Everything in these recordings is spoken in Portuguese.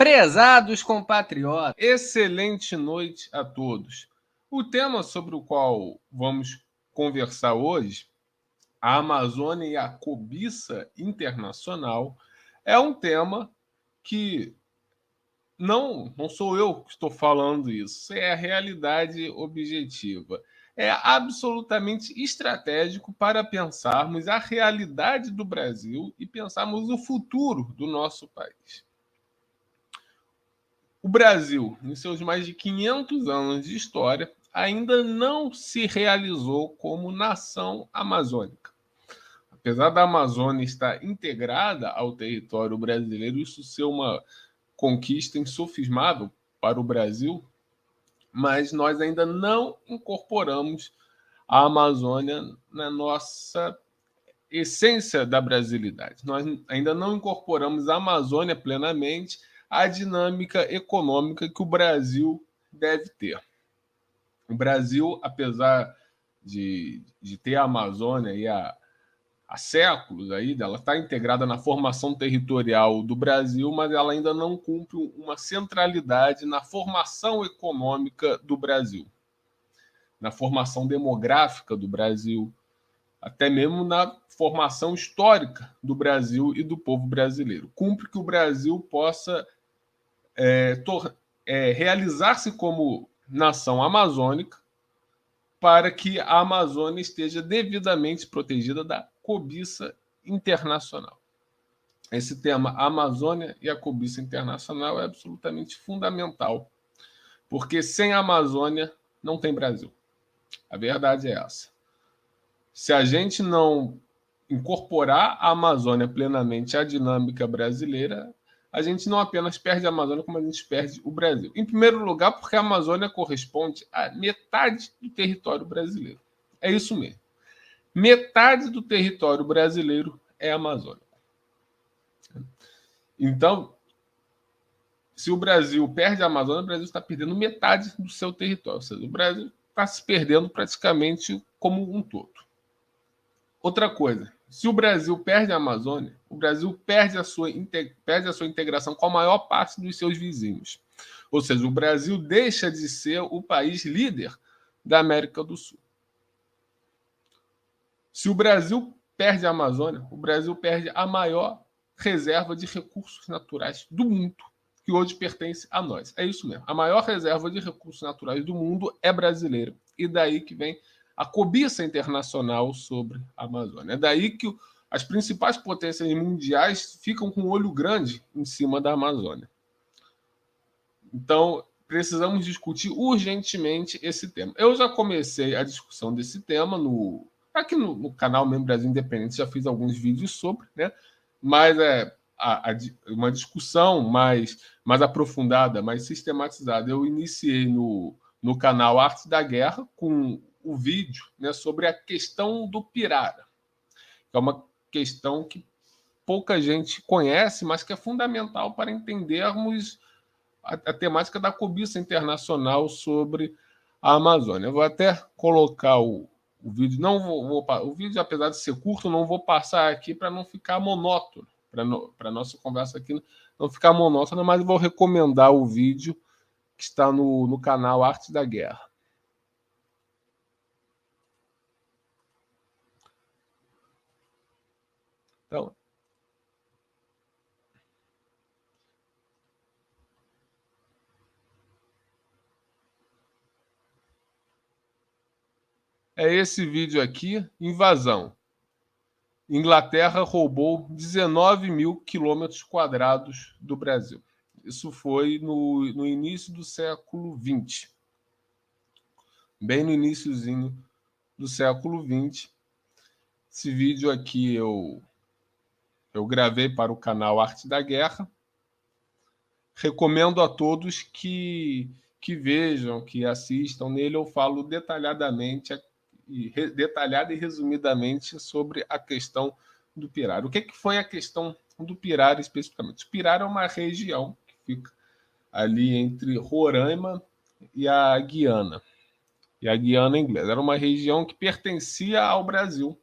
Prezados compatriotas, excelente noite a todos. O tema sobre o qual vamos conversar hoje, a Amazônia e a cobiça internacional, é um tema que não sou eu que estou falando isso, é a realidade objetiva. É absolutamente estratégico para pensarmos a realidade do Brasil e pensarmos o futuro do nosso país. O Brasil, em seus mais de 500 anos de história, ainda não se realizou como nação amazônica. Apesar da Amazônia estar integrada ao território brasileiro, isso ser uma conquista insofismável para o Brasil, mas nós ainda não incorporamos a Amazônia na nossa essência da brasilidade. Nós ainda não incorporamos a Amazônia plenamente à dinâmica econômica que o Brasil deve ter. O Brasil, apesar de ter a Amazônia e há séculos aí, ela está integrada na formação territorial do Brasil, mas ela ainda não cumpre uma centralidade na formação econômica do Brasil, na formação demográfica do Brasil, até mesmo na formação histórica do Brasil e do povo brasileiro. Cumpre que o Brasil possa realizar-se como nação amazônica para que a Amazônia esteja devidamente protegida da cobiça internacional. Esse tema, a Amazônia e a cobiça internacional, é absolutamente fundamental, porque sem a Amazônia não tem Brasil. A verdade é essa. Se a gente não incorporar a Amazônia plenamente à dinâmica brasileira, a gente não apenas perde a Amazônia, como a gente perde o Brasil. Em primeiro lugar, porque a Amazônia corresponde a metade do território brasileiro. É isso mesmo. Metade do território brasileiro é Amazônia. Então, se o Brasil perde a Amazônia, o Brasil está perdendo metade do seu território. Ou seja, o Brasil está se perdendo praticamente como um todo. Outra coisa, se o Brasil perde a Amazônia, o Brasil perde a sua integração com a maior parte dos seus vizinhos. Ou seja, o Brasil deixa de ser o país líder da América do Sul. Se o Brasil perde a Amazônia, o Brasil perde a maior reserva de recursos naturais do mundo, que hoje pertence a nós. É isso mesmo. A maior reserva de recursos naturais do mundo é brasileira. E daí que vem a cobiça internacional sobre a Amazônia. É daí que as principais potências mundiais ficam com um olho grande em cima da Amazônia. Então, precisamos discutir urgentemente esse tema. Eu já comecei a discussão desse tema aqui no canal Membro Brasil Independente, já fiz alguns vídeos sobre, né? Mas uma discussão mais aprofundada, mais sistematizada, eu iniciei no canal Arte da Guerra com o vídeo, né, sobre a questão do Pirara, que é uma questão que pouca gente conhece, mas que é fundamental para entendermos a temática da cobiça internacional sobre a Amazônia. Eu vou até colocar o vídeo. O vídeo, apesar de ser curto, não vou passar aqui para não ficar monótono, para a nossa conversa aqui não ficar monótona, mas vou recomendar o vídeo que está no canal Arte da Guerra. Então, é esse vídeo aqui, Invasão. Inglaterra roubou 19 mil quilômetros quadrados do Brasil. Isso foi no início do século XX. Bem no iniciozinho do século XX. Esse vídeo aqui eu gravei para o canal Arte da Guerra. Recomendo a todos que vejam, que assistam. Nele eu falo detalhada e resumidamente sobre a questão do Pirara. O que foi a questão do Pirara especificamente? O Pirara é uma região que fica ali entre Roraima e a Guiana inglesa. Era uma região que pertencia ao Brasil.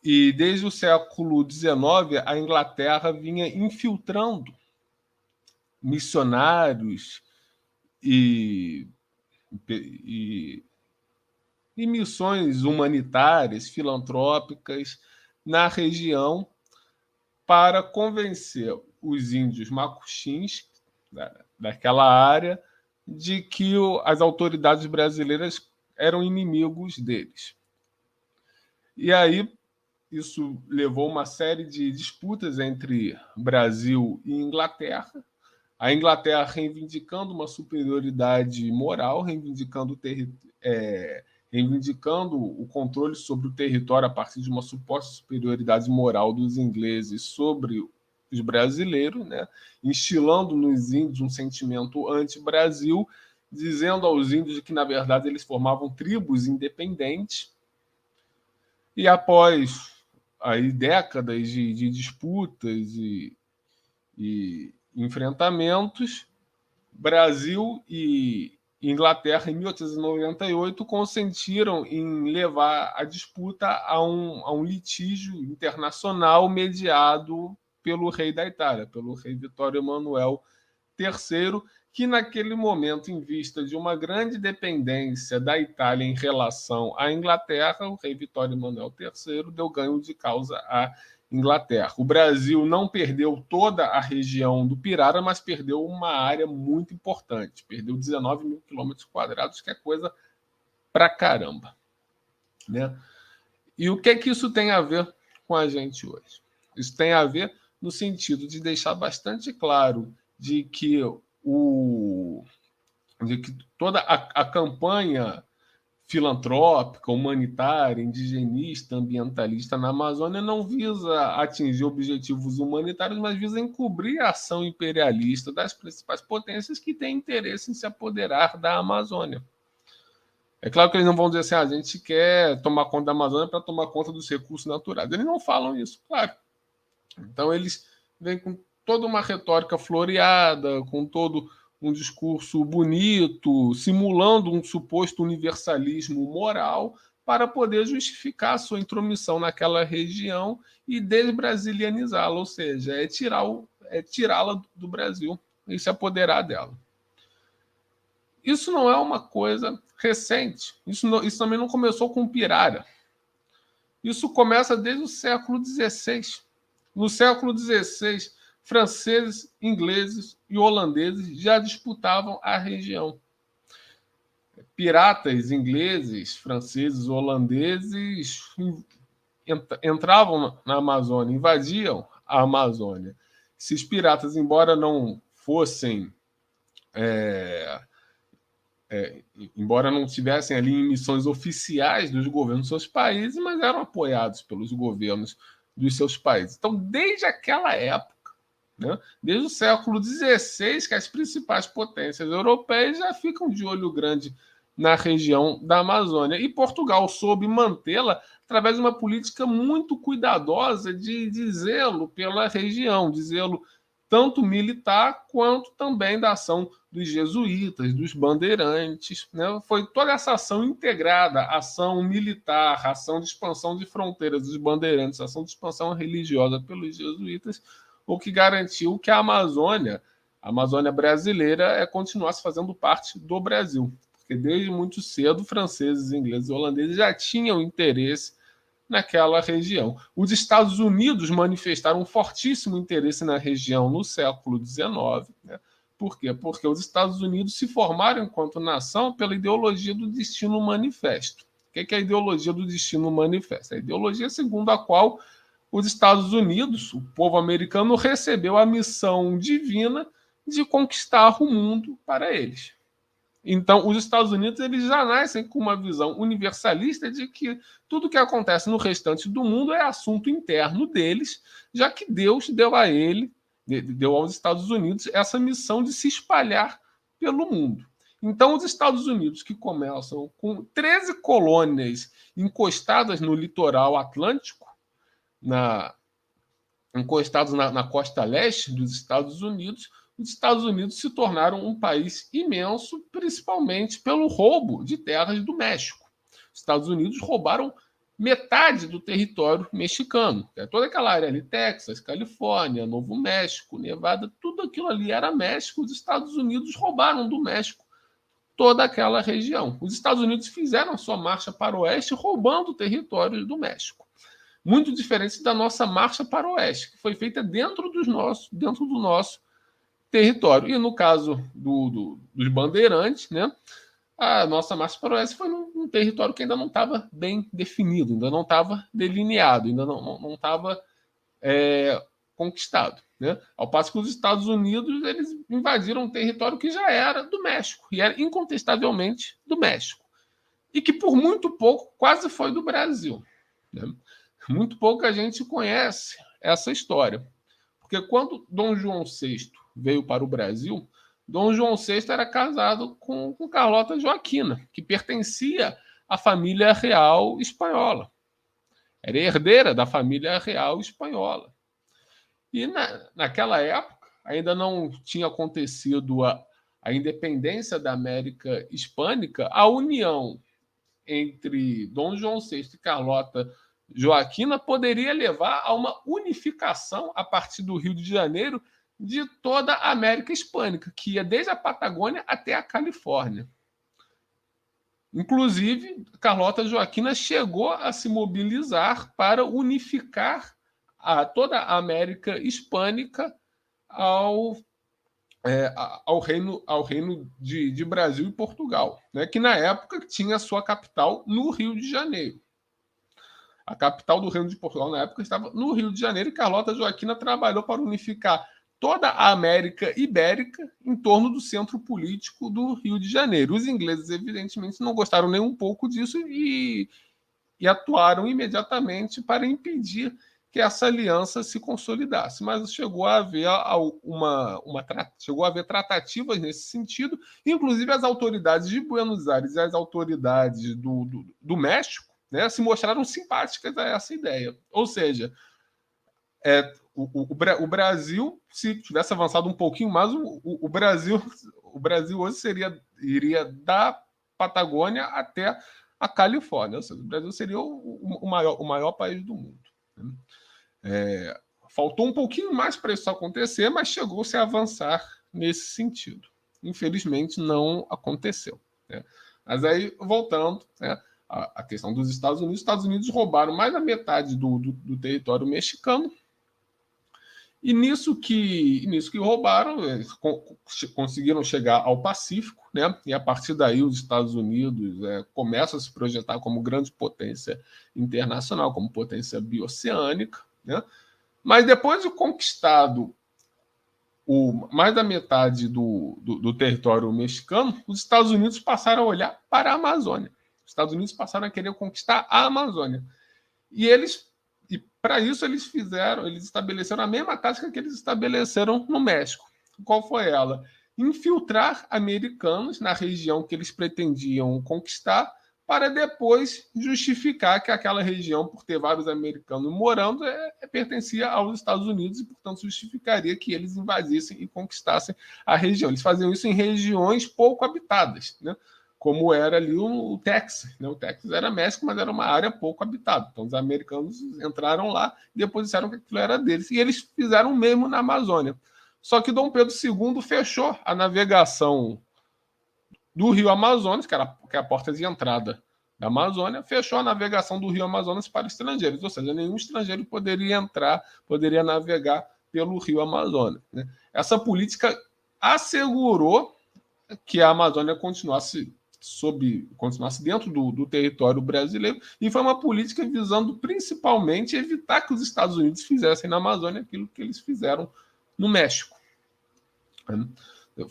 E desde o século XIX, a Inglaterra vinha infiltrando missionários e, e, e missões humanitárias, filantrópicas na região para convencer os índios macuxins daquela área de que as autoridades brasileiras eram inimigos deles. E aí isso levou uma série de disputas entre Brasil e Inglaterra. A Inglaterra reivindicando uma superioridade moral, reivindicando o controle sobre o território a partir de uma suposta superioridade moral dos ingleses sobre os brasileiros, né? Instilando nos índios um sentimento anti-Brasil, dizendo aos índios que, na verdade, eles formavam tribos independentes. E após aí, décadas de disputas e enfrentamentos, Brasil e Inglaterra, em 1898, consentiram em levar a disputa a um litígio internacional mediado pelo rei da Itália, pelo rei Vittorio Emanuele III, que naquele momento, em vista de uma grande dependência da Itália em relação à Inglaterra, o rei Vittorio Emanuele III deu ganho de causa à Inglaterra. O Brasil não perdeu toda a região do Pirara, mas perdeu uma área muito importante. Perdeu 19 mil quilômetros quadrados, que é coisa pra caramba, né? E o que é que isso tem a ver com a gente hoje? Isso tem a ver no sentido de deixar bastante claro de que toda a campanha filantrópica, humanitária, indigenista, ambientalista na Amazônia não visa atingir objetivos humanitários, mas visa encobrir a ação imperialista das principais potências que têm interesse em se apoderar da Amazônia. É claro que eles não vão dizer assim, a gente quer tomar conta da Amazônia para tomar conta dos recursos naturais. Eles não falam isso, claro. Então eles vêm com toda uma retórica floreada, com todo um discurso bonito, simulando um suposto universalismo moral para poder justificar a sua intromissão naquela região e desbrasilianizá-la, ou seja, tirá-la do Brasil e se apoderar dela. Isso não é uma coisa recente. Isso também não começou com Pirara. Isso começa desde o século XVI. No século XVI, franceses, ingleses e holandeses já disputavam a região. Piratas ingleses, franceses, holandeses entravam na Amazônia, invadiam a Amazônia. Esses piratas, embora não fossem embora não estivessem ali em missões oficiais dos governos dos seus países, mas eram apoiados pelos governos dos seus países. Então, desde aquela época, né, desde o século XVI, que as principais potências europeias já ficam de olho grande na região da Amazônia. E Portugal soube mantê-la através de uma política muito cuidadosa de zelo pela região, de zelo tanto militar quanto também da ação dos jesuítas, dos bandeirantes, né? Foi toda essa ação integrada, ação militar, ação de expansão de fronteiras dos bandeirantes, ação de expansão religiosa pelos jesuítas, o que garantiu que a Amazônia brasileira, continuasse fazendo parte do Brasil, porque desde muito cedo franceses, ingleses e holandeses já tinham interesse naquela região. Os Estados Unidos manifestaram um fortíssimo interesse na região no século XIX. Né? Por quê? Porque os Estados Unidos se formaram enquanto nação pela ideologia do destino manifesto. O que é a ideologia do destino manifesto? A ideologia segundo a qual os Estados Unidos, o povo americano, recebeu a missão divina de conquistar o mundo para eles. Então, os Estados Unidos eles já nascem com uma visão universalista de que tudo que acontece no restante do mundo é assunto interno deles, já que Deus deu aos Estados Unidos essa missão de se espalhar pelo mundo. Então, os Estados Unidos, que começam com 13 colônias encostadas no litoral atlântico, encostados na costa leste dos Estados Unidos, os Estados Unidos se tornaram um país imenso, principalmente pelo roubo de terras do México. Os Estados Unidos roubaram metade do território mexicano. Toda aquela área ali, Texas, Califórnia, Novo México, Nevada, tudo aquilo ali era México. Os Estados Unidos roubaram do México toda aquela região. Os Estados Unidos fizeram a sua marcha para o oeste, roubando o território do México. Muito diferente da nossa marcha para o oeste, que foi feita dentro do nosso território. E no caso dos bandeirantes, né, a nossa marcha para o oeste foi num território que ainda não estava bem definido, ainda não estava delineado, ainda não estava conquistado. Né? Ao passo que os Estados Unidos eles invadiram um território que já era do México, e era incontestavelmente do México. E que por muito pouco quase foi do Brasil. Né? Muito pouca gente conhece essa história. Porque quando Dom João VI veio para o Brasil, Dom João VI era casado com Carlota Joaquina, que pertencia à família real espanhola. Era herdeira da família real espanhola. E naquela época ainda não tinha acontecido a independência da América Hispânica, a união entre Dom João VI e Carlota Joaquina poderia levar a uma unificação a partir do Rio de Janeiro de toda a América Hispânica, que ia desde a Patagônia até a Califórnia. Inclusive, Carlota Joaquina chegou a se mobilizar para unificar toda a América Hispânica ao reino de Brasil e Portugal, né, que na época tinha sua capital no Rio de Janeiro. A capital do Reino de Portugal na época estava no Rio de Janeiro e Carlota Joaquina trabalhou para unificar toda a América Ibérica em torno do centro político do Rio de Janeiro. Os ingleses, evidentemente, não gostaram nem um pouco disso e atuaram imediatamente para impedir que essa aliança se consolidasse. Mas chegou a haver chegou a haver tratativas nesse sentido, inclusive as autoridades de Buenos Aires e as autoridades do México, né, se mostraram simpáticas a essa ideia. Ou seja, o Brasil, se tivesse avançado um pouquinho mais, o Brasil hoje iria da Patagônia até a Califórnia. Ou seja, o Brasil seria o maior país do mundo. Faltou um pouquinho mais para isso acontecer, mas chegou-se a avançar nesse sentido. Infelizmente, não aconteceu. Né? Mas aí, voltando, né, a questão dos Estados Unidos. Os Estados Unidos roubaram mais da metade do território mexicano. E nisso que roubaram, eles conseguiram chegar ao Pacífico, né? E a partir daí os Estados Unidos começam a se projetar como grande potência internacional, como potência bioceânica, né? Mas depois de conquistado mais da metade do território mexicano, os Estados Unidos passaram a olhar para a Amazônia. Os Estados Unidos passaram a querer conquistar a Amazônia. E para isso eles estabeleceram a mesma tática que eles estabeleceram no México. Qual foi ela? Infiltrar americanos na região que eles pretendiam conquistar, para depois justificar que aquela região, por ter vários americanos morando, pertencia aos Estados Unidos e, portanto, justificaria que eles invadissem e conquistassem a região. Eles faziam isso em regiões pouco habitadas, né? Como era ali o Texas. Né? O Texas era México, mas era uma área pouco habitada. Então, os americanos entraram lá e depois disseram que aquilo era deles. E eles fizeram o mesmo na Amazônia. Só que Dom Pedro II fechou a navegação do Rio Amazonas, que é a porta de entrada da Amazônia, fechou a navegação do Rio Amazonas para estrangeiros. Ou seja, nenhum estrangeiro poderia navegar pelo Rio Amazonas. Né? Essa política assegurou que a Amazônia continuasse dentro do território brasileiro, e foi uma política visando principalmente evitar que os Estados Unidos fizessem na Amazônia aquilo que eles fizeram no México.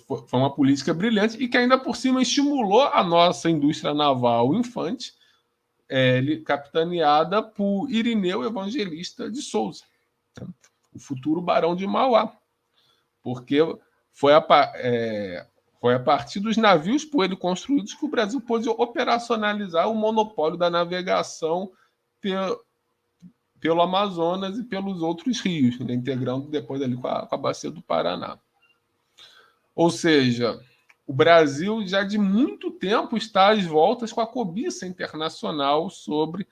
Foi uma política brilhante e que ainda por cima estimulou a nossa indústria naval infante, capitaneada por Irineu Evangelista de Souza, o futuro Barão de Mauá, porque foi a partir dos navios por ele construídos que o Brasil pôde operacionalizar o monopólio da navegação pelo Amazonas e pelos outros rios, né, integrando depois ali com a bacia do Paraná. Ou seja, o Brasil já de muito tempo está às voltas com a cobiça internacional sobre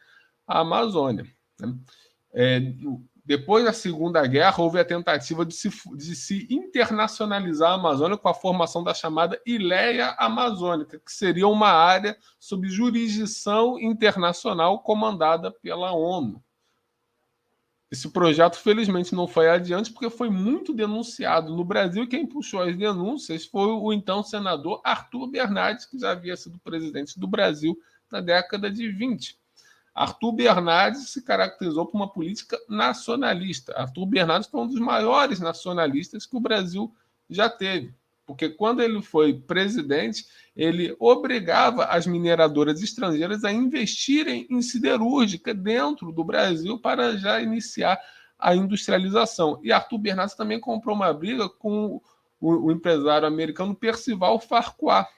a Amazônia. Né? Depois da Segunda Guerra, houve a tentativa de se internacionalizar a Amazônia com a formação da chamada Ileia Amazônica, que seria uma área sob jurisdição internacional comandada pela ONU. Esse projeto, felizmente, não foi adiante porque foi muito denunciado no Brasil e quem puxou as denúncias foi o então senador Arthur Bernardes, que já havia sido presidente do Brasil na década de 20. Arthur Bernardes se caracterizou por uma política nacionalista. Arthur Bernardes foi um dos maiores nacionalistas que o Brasil já teve, porque quando ele foi presidente, ele obrigava as mineradoras estrangeiras a investirem em siderúrgica dentro do Brasil para já iniciar a industrialização. E Arthur Bernardes também comprou uma briga com o empresário americano Percival Farquhar,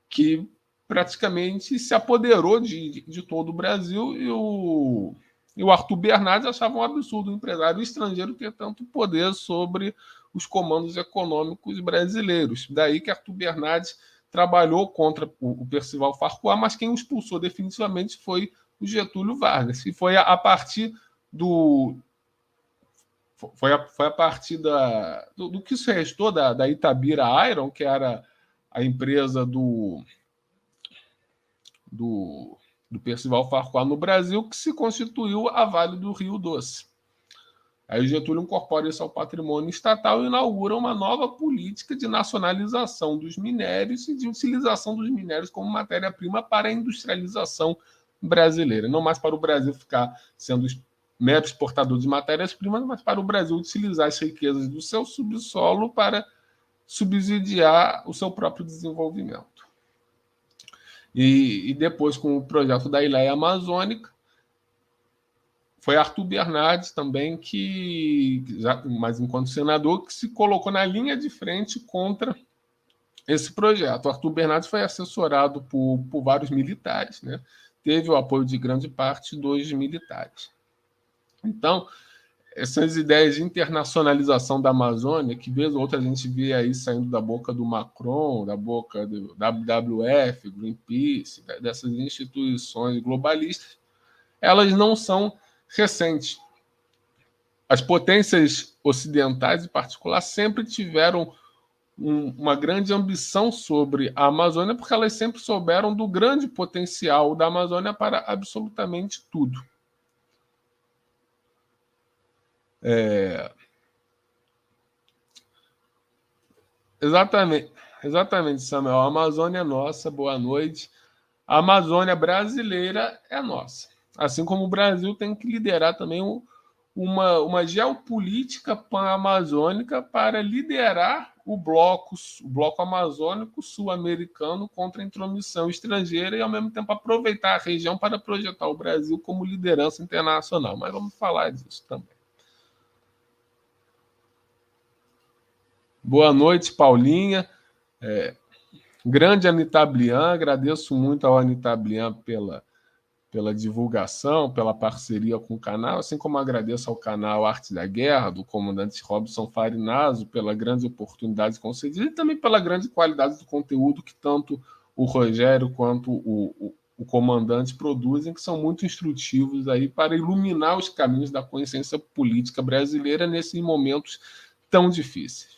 que praticamente se apoderou de todo o Brasil e o Arthur Bernardes achava um absurdo o empresário estrangeiro ter tanto poder sobre os comandos econômicos brasileiros. Daí que Arthur Bernardes trabalhou contra o Percival Farquhar, mas quem o expulsou definitivamente foi o Getúlio Vargas. E foi a partir do do que se restou da Itabira Iron, que era a empresa do Percival Farquhar no Brasil, que se constituiu a Vale do Rio Doce. Aí o Getúlio incorpora isso ao patrimônio estatal e inaugura uma nova política de nacionalização dos minérios e de utilização dos minérios como matéria-prima para a industrialização brasileira. Não mais para o Brasil ficar sendo mero exportador de matérias-primas, mas para o Brasil utilizar as riquezas do seu subsolo para subsidiar o seu próprio desenvolvimento. E depois, com o projeto da Ileia Amazônica, foi Arthur Bernardes também, mas enquanto senador, que se colocou na linha de frente contra esse projeto. Arthur Bernardes foi assessorado por vários militares, né? Teve o apoio de grande parte dos militares. Então, essas ideias de internacionalização da Amazônia, que vez ou outra a gente vê aí saindo da boca do Macron, da boca do WWF, Greenpeace, dessas instituições globalistas, elas não são recentes. As potências ocidentais, em particular, sempre tiveram uma grande ambição sobre a Amazônia, porque elas sempre souberam do grande potencial da Amazônia para absolutamente tudo. Exatamente, Samuel. A Amazônia é nossa, boa noite. A Amazônia brasileira é nossa. Assim como o Brasil tem que liderar também uma geopolítica pan-amazônica para liderar o bloco amazônico sul-americano contra a intromissão estrangeira e, ao mesmo tempo, aproveitar a região para projetar o Brasil como liderança internacional. Mas vamos falar disso também. Boa noite, Paulinha. Grande Anita Blian, agradeço muito ao Anita Blian pela divulgação, pela parceria com o canal, assim como agradeço ao canal Arte da Guerra, do comandante Robson Farinaso, pela grande oportunidade concedida e também pela grande qualidade do conteúdo que tanto o Rogério quanto o comandante produzem, que são muito instrutivos aí para iluminar os caminhos da consciência política brasileira nesses momentos tão difíceis.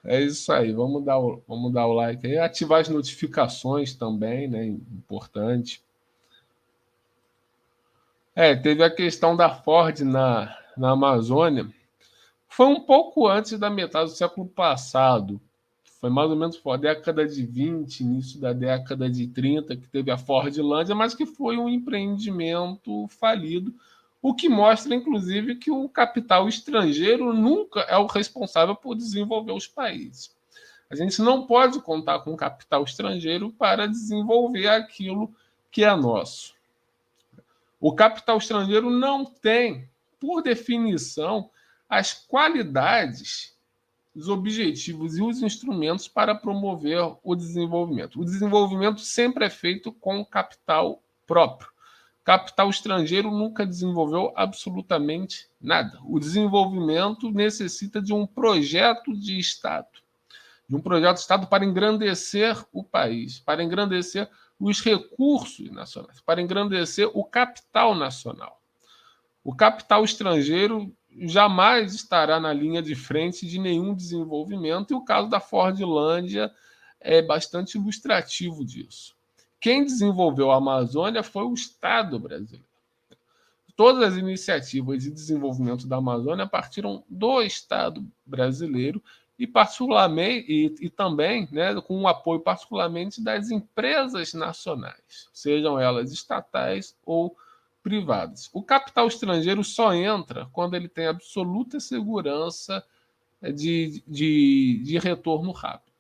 É isso aí, vamos dar o like aí, ativar as notificações também, né? Importante. Teve a questão da Ford na Amazônia. Foi um pouco antes da metade do século passado. Foi mais ou menos a década de 20, início da década de 30, que teve a Fordlândia, mas que foi um empreendimento falido, o que mostra, inclusive, que o capital estrangeiro nunca é o responsável por desenvolver os países. A gente não pode contar com capital estrangeiro para desenvolver aquilo que é nosso. O capital estrangeiro não tem, por definição, as qualidades os objetivos e os instrumentos para promover o desenvolvimento. O desenvolvimento sempre é feito com capital próprio. Capital estrangeiro nunca desenvolveu absolutamente nada. O desenvolvimento necessita de um projeto de Estado. De um projeto de Estado para engrandecer o país, para engrandecer os recursos nacionais, para engrandecer o capital nacional. O capital estrangeiro jamais estará na linha de frente de nenhum desenvolvimento, e o caso da Fordlândia é bastante ilustrativo disso. Quem desenvolveu a Amazônia foi o Estado brasileiro. Todas as iniciativas de desenvolvimento da Amazônia partiram do Estado brasileiro e também, né, com o apoio particularmente das empresas nacionais, sejam elas estatais ou privadas. O capital estrangeiro só entra quando ele tem absoluta segurança de retorno rápido.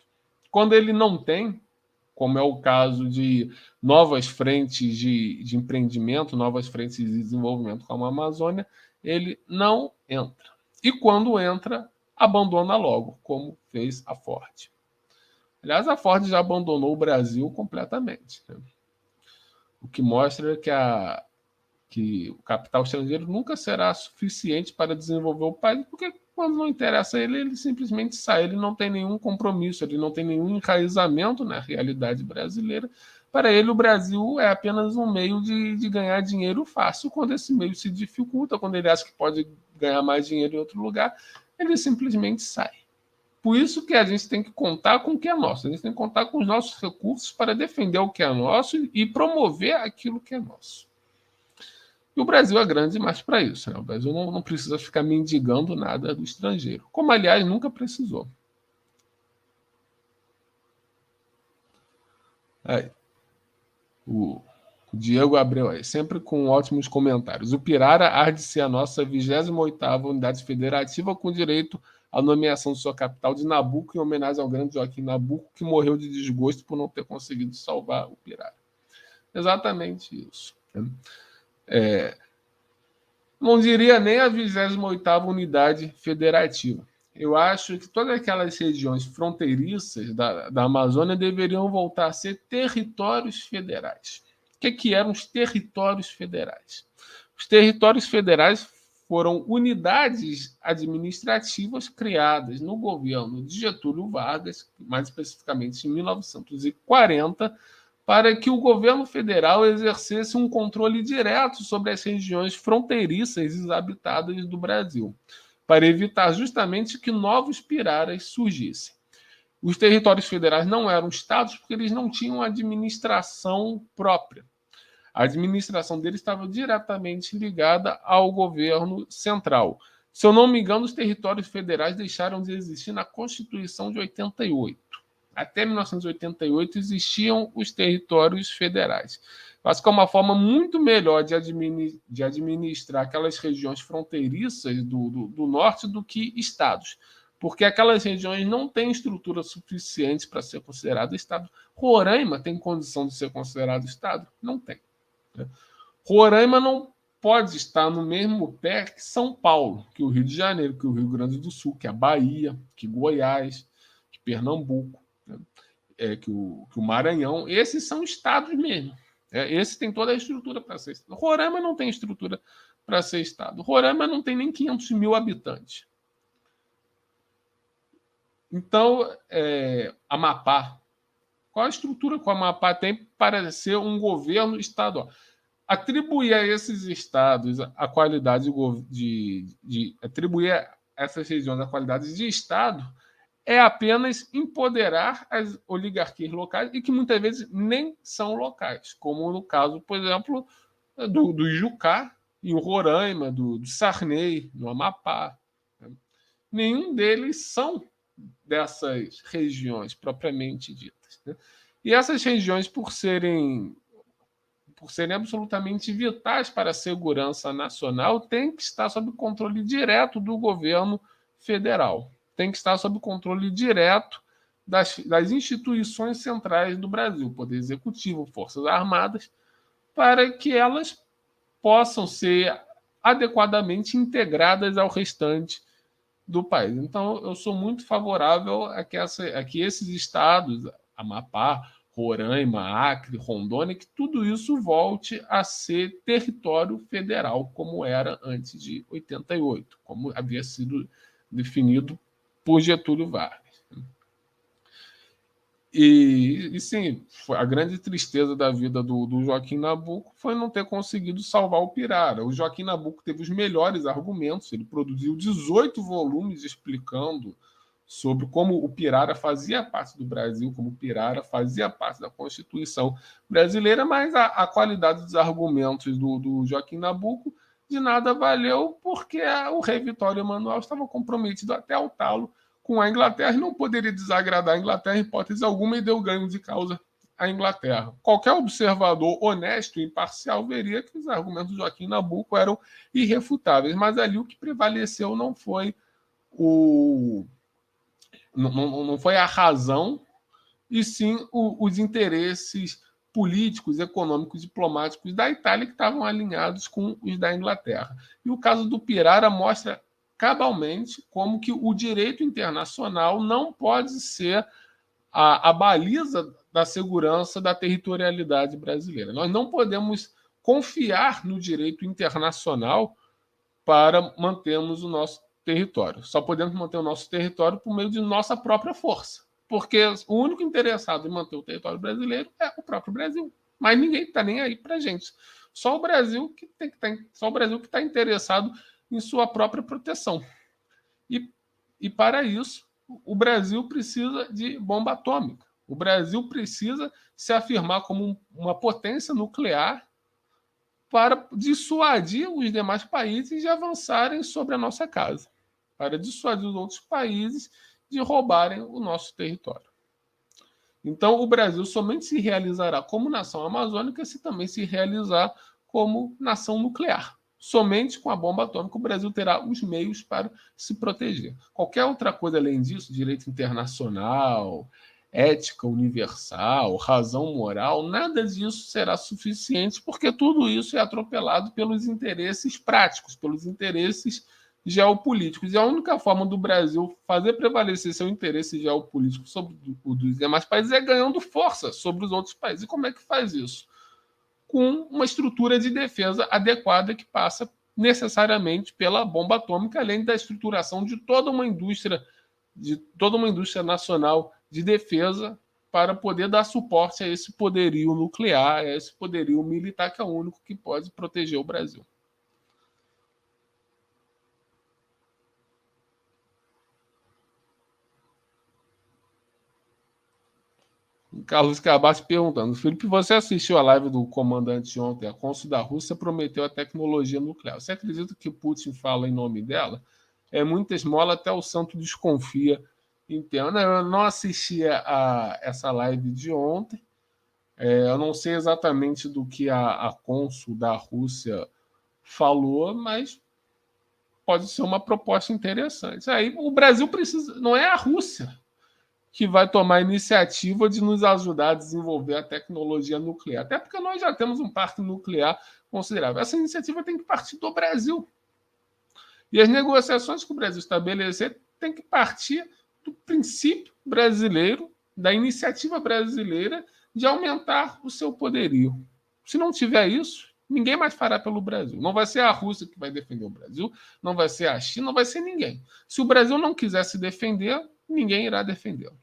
Quando ele não tem, como é o caso de novas frentes de empreendimento, novas frentes de desenvolvimento como a Amazônia, ele não entra. E quando entra, abandona logo, como fez a Ford. Aliás, a Ford já abandonou o Brasil completamente, né? O que mostra que o capital estrangeiro nunca será suficiente para desenvolver o país, porque quando não interessa a ele, ele simplesmente sai, ele não tem nenhum compromisso, ele não tem nenhum enraizamento na realidade brasileira. Para ele, o Brasil é apenas um meio de ganhar dinheiro fácil. Quando esse meio se dificulta, quando ele acha que pode ganhar mais dinheiro em outro lugar, ele simplesmente sai. Por isso que a gente tem que contar com o que é nosso, a gente tem que contar com os nossos recursos para defender o que é nosso e promover aquilo que é nosso. E o Brasil é grande demais para isso, né? O Brasil não precisa ficar mendigando nada do estrangeiro, como, aliás, nunca precisou. Aí, o Diego Abreu aí, sempre com ótimos comentários. O Pirara há de ser a nossa 28ª unidade federativa com direito à nomeação de sua capital de Nabuco, em homenagem ao grande Joaquim Nabuco, que morreu de desgosto por não ter conseguido salvar o Pirara. Exatamente isso. Não diria nem a 28ª unidade federativa. Eu acho que todas aquelas regiões fronteiriças da Amazônia deveriam voltar a ser territórios federais. O que eram os territórios federais? Os territórios federais foram unidades administrativas criadas no governo de Getúlio Vargas, mais especificamente em 1940, para que o governo federal exercesse um controle direto sobre as regiões fronteiriças desabitadas do Brasil, para evitar justamente que novos piraras surgissem. Os territórios federais não eram estados porque eles não tinham administração própria. A administração deles estava diretamente ligada ao governo central. Se eu não me engano, os territórios federais deixaram de existir na Constituição de 88. Até 1988 existiam os territórios federais. Acho que é uma forma muito melhor de administrar aquelas regiões fronteiriças do norte do que estados, porque aquelas regiões não têm estrutura suficiente para ser considerado estado. Roraima tem condição de ser considerado estado? Não tem. Roraima não pode estar no mesmo pé que São Paulo, que o Rio de Janeiro, que o Rio Grande do Sul, que a Bahia, que Goiás, que Pernambuco, que o Maranhão. Esses são estados mesmo. Esse tem toda a estrutura para ser estado. Roraima não tem estrutura para ser estado. Roraima não tem nem 500 mil habitantes. Então, Amapá. Qual a estrutura que o Amapá tem para ser um governo estadual? Atribuir a esses estados a qualidade atribuir a essas regiões a qualidade de estado é apenas empoderar as oligarquias locais e que muitas vezes nem são locais, como no caso, por exemplo, do Ijucá e o Roraima, do Sarney, no Amapá. Nenhum deles são dessas regiões propriamente ditas, né? E essas regiões, por serem absolutamente vitais para a segurança nacional, têm que estar sob controle direto do governo federal. Tem que estar sob controle direto das instituições centrais do Brasil, Poder Executivo, Forças Armadas, para que elas possam ser adequadamente integradas ao restante do país. Então, eu sou muito favorável a que esses estados, Amapá, Roraima, Acre, Rondônia, que tudo isso volte a ser território federal, como era antes de 88, como havia sido definido por Getúlio Vargas. E sim, a grande tristeza da vida do Joaquim Nabuco foi não ter conseguido salvar o Pirara. O Joaquim Nabuco teve os melhores argumentos, ele produziu 18 volumes explicando sobre como o Pirara fazia parte do Brasil, como o Pirara fazia parte da Constituição brasileira, mas a qualidade dos argumentos do Joaquim Nabuco de nada valeu, porque o rei Vitório Emanuel estava comprometido até ao talo com a Inglaterra e não poderia desagradar a Inglaterra em hipótese alguma e deu ganho de causa à Inglaterra. Qualquer observador honesto e imparcial veria que os argumentos de Joaquim Nabuco eram irrefutáveis, mas ali o que prevaleceu não foi não foi a razão, e sim os interesses políticos, econômicos, diplomáticos da Itália que estavam alinhados com os da Inglaterra. E o caso do Pirara mostra cabalmente como que o direito internacional não pode ser a baliza da segurança da territorialidade brasileira. Nós não podemos confiar no direito internacional para mantermos o nosso território. Só podemos manter o nosso território por meio de nossa própria força. Porque o único interessado em manter o território brasileiro é o próprio Brasil. Mas ninguém está nem aí para a gente. Só o Brasil que está interessado em sua própria proteção. E para isso, o Brasil precisa de bomba atômica. O Brasil precisa se afirmar como uma potência nuclear para dissuadir os demais países de avançarem sobre a nossa casa, para dissuadir os outros países de roubarem o nosso território. Então, o Brasil somente se realizará como nação amazônica se também se realizar como nação nuclear. Somente com a bomba atômica o Brasil terá os meios para se proteger. Qualquer outra coisa além disso, direito internacional, ética universal, razão moral, nada disso será suficiente, porque tudo isso é atropelado pelos interesses práticos, pelos interesses geopolíticos. E a única forma do Brasil fazer prevalecer seu interesse geopolítico sobre o dos demais países é ganhando força sobre os outros países. E como é que faz isso? Com uma estrutura de defesa adequada que passa necessariamente pela bomba atômica, além da estruturação de toda uma indústria nacional de defesa para poder dar suporte a esse poderio nuclear, a esse poderio militar que é o único que pode proteger o Brasil. Carlos Cabas perguntando: Felipe, você assistiu a live do comandante ontem? A cônsul da Rússia prometeu a tecnologia nuclear. Você acredita que Putin fala em nome dela? É muita esmola, até o santo desconfia. Então, eu não assisti a essa live de ontem. Eu não sei exatamente do que a cônsul da Rússia falou, mas pode ser uma proposta interessante. Aí o Brasil precisa, não é a Rússia que vai tomar a iniciativa de nos ajudar a desenvolver a tecnologia nuclear. Até porque nós já temos um parque nuclear considerável. Essa iniciativa tem que partir do Brasil. E as negociações que o Brasil estabelecer têm que partir do princípio brasileiro, da iniciativa brasileira de aumentar o seu poderio. Se não tiver isso, ninguém mais fará pelo Brasil. Não vai ser a Rússia que vai defender o Brasil, não vai ser a China, não vai ser ninguém. Se o Brasil não quiser se defender, ninguém irá defendê-lo.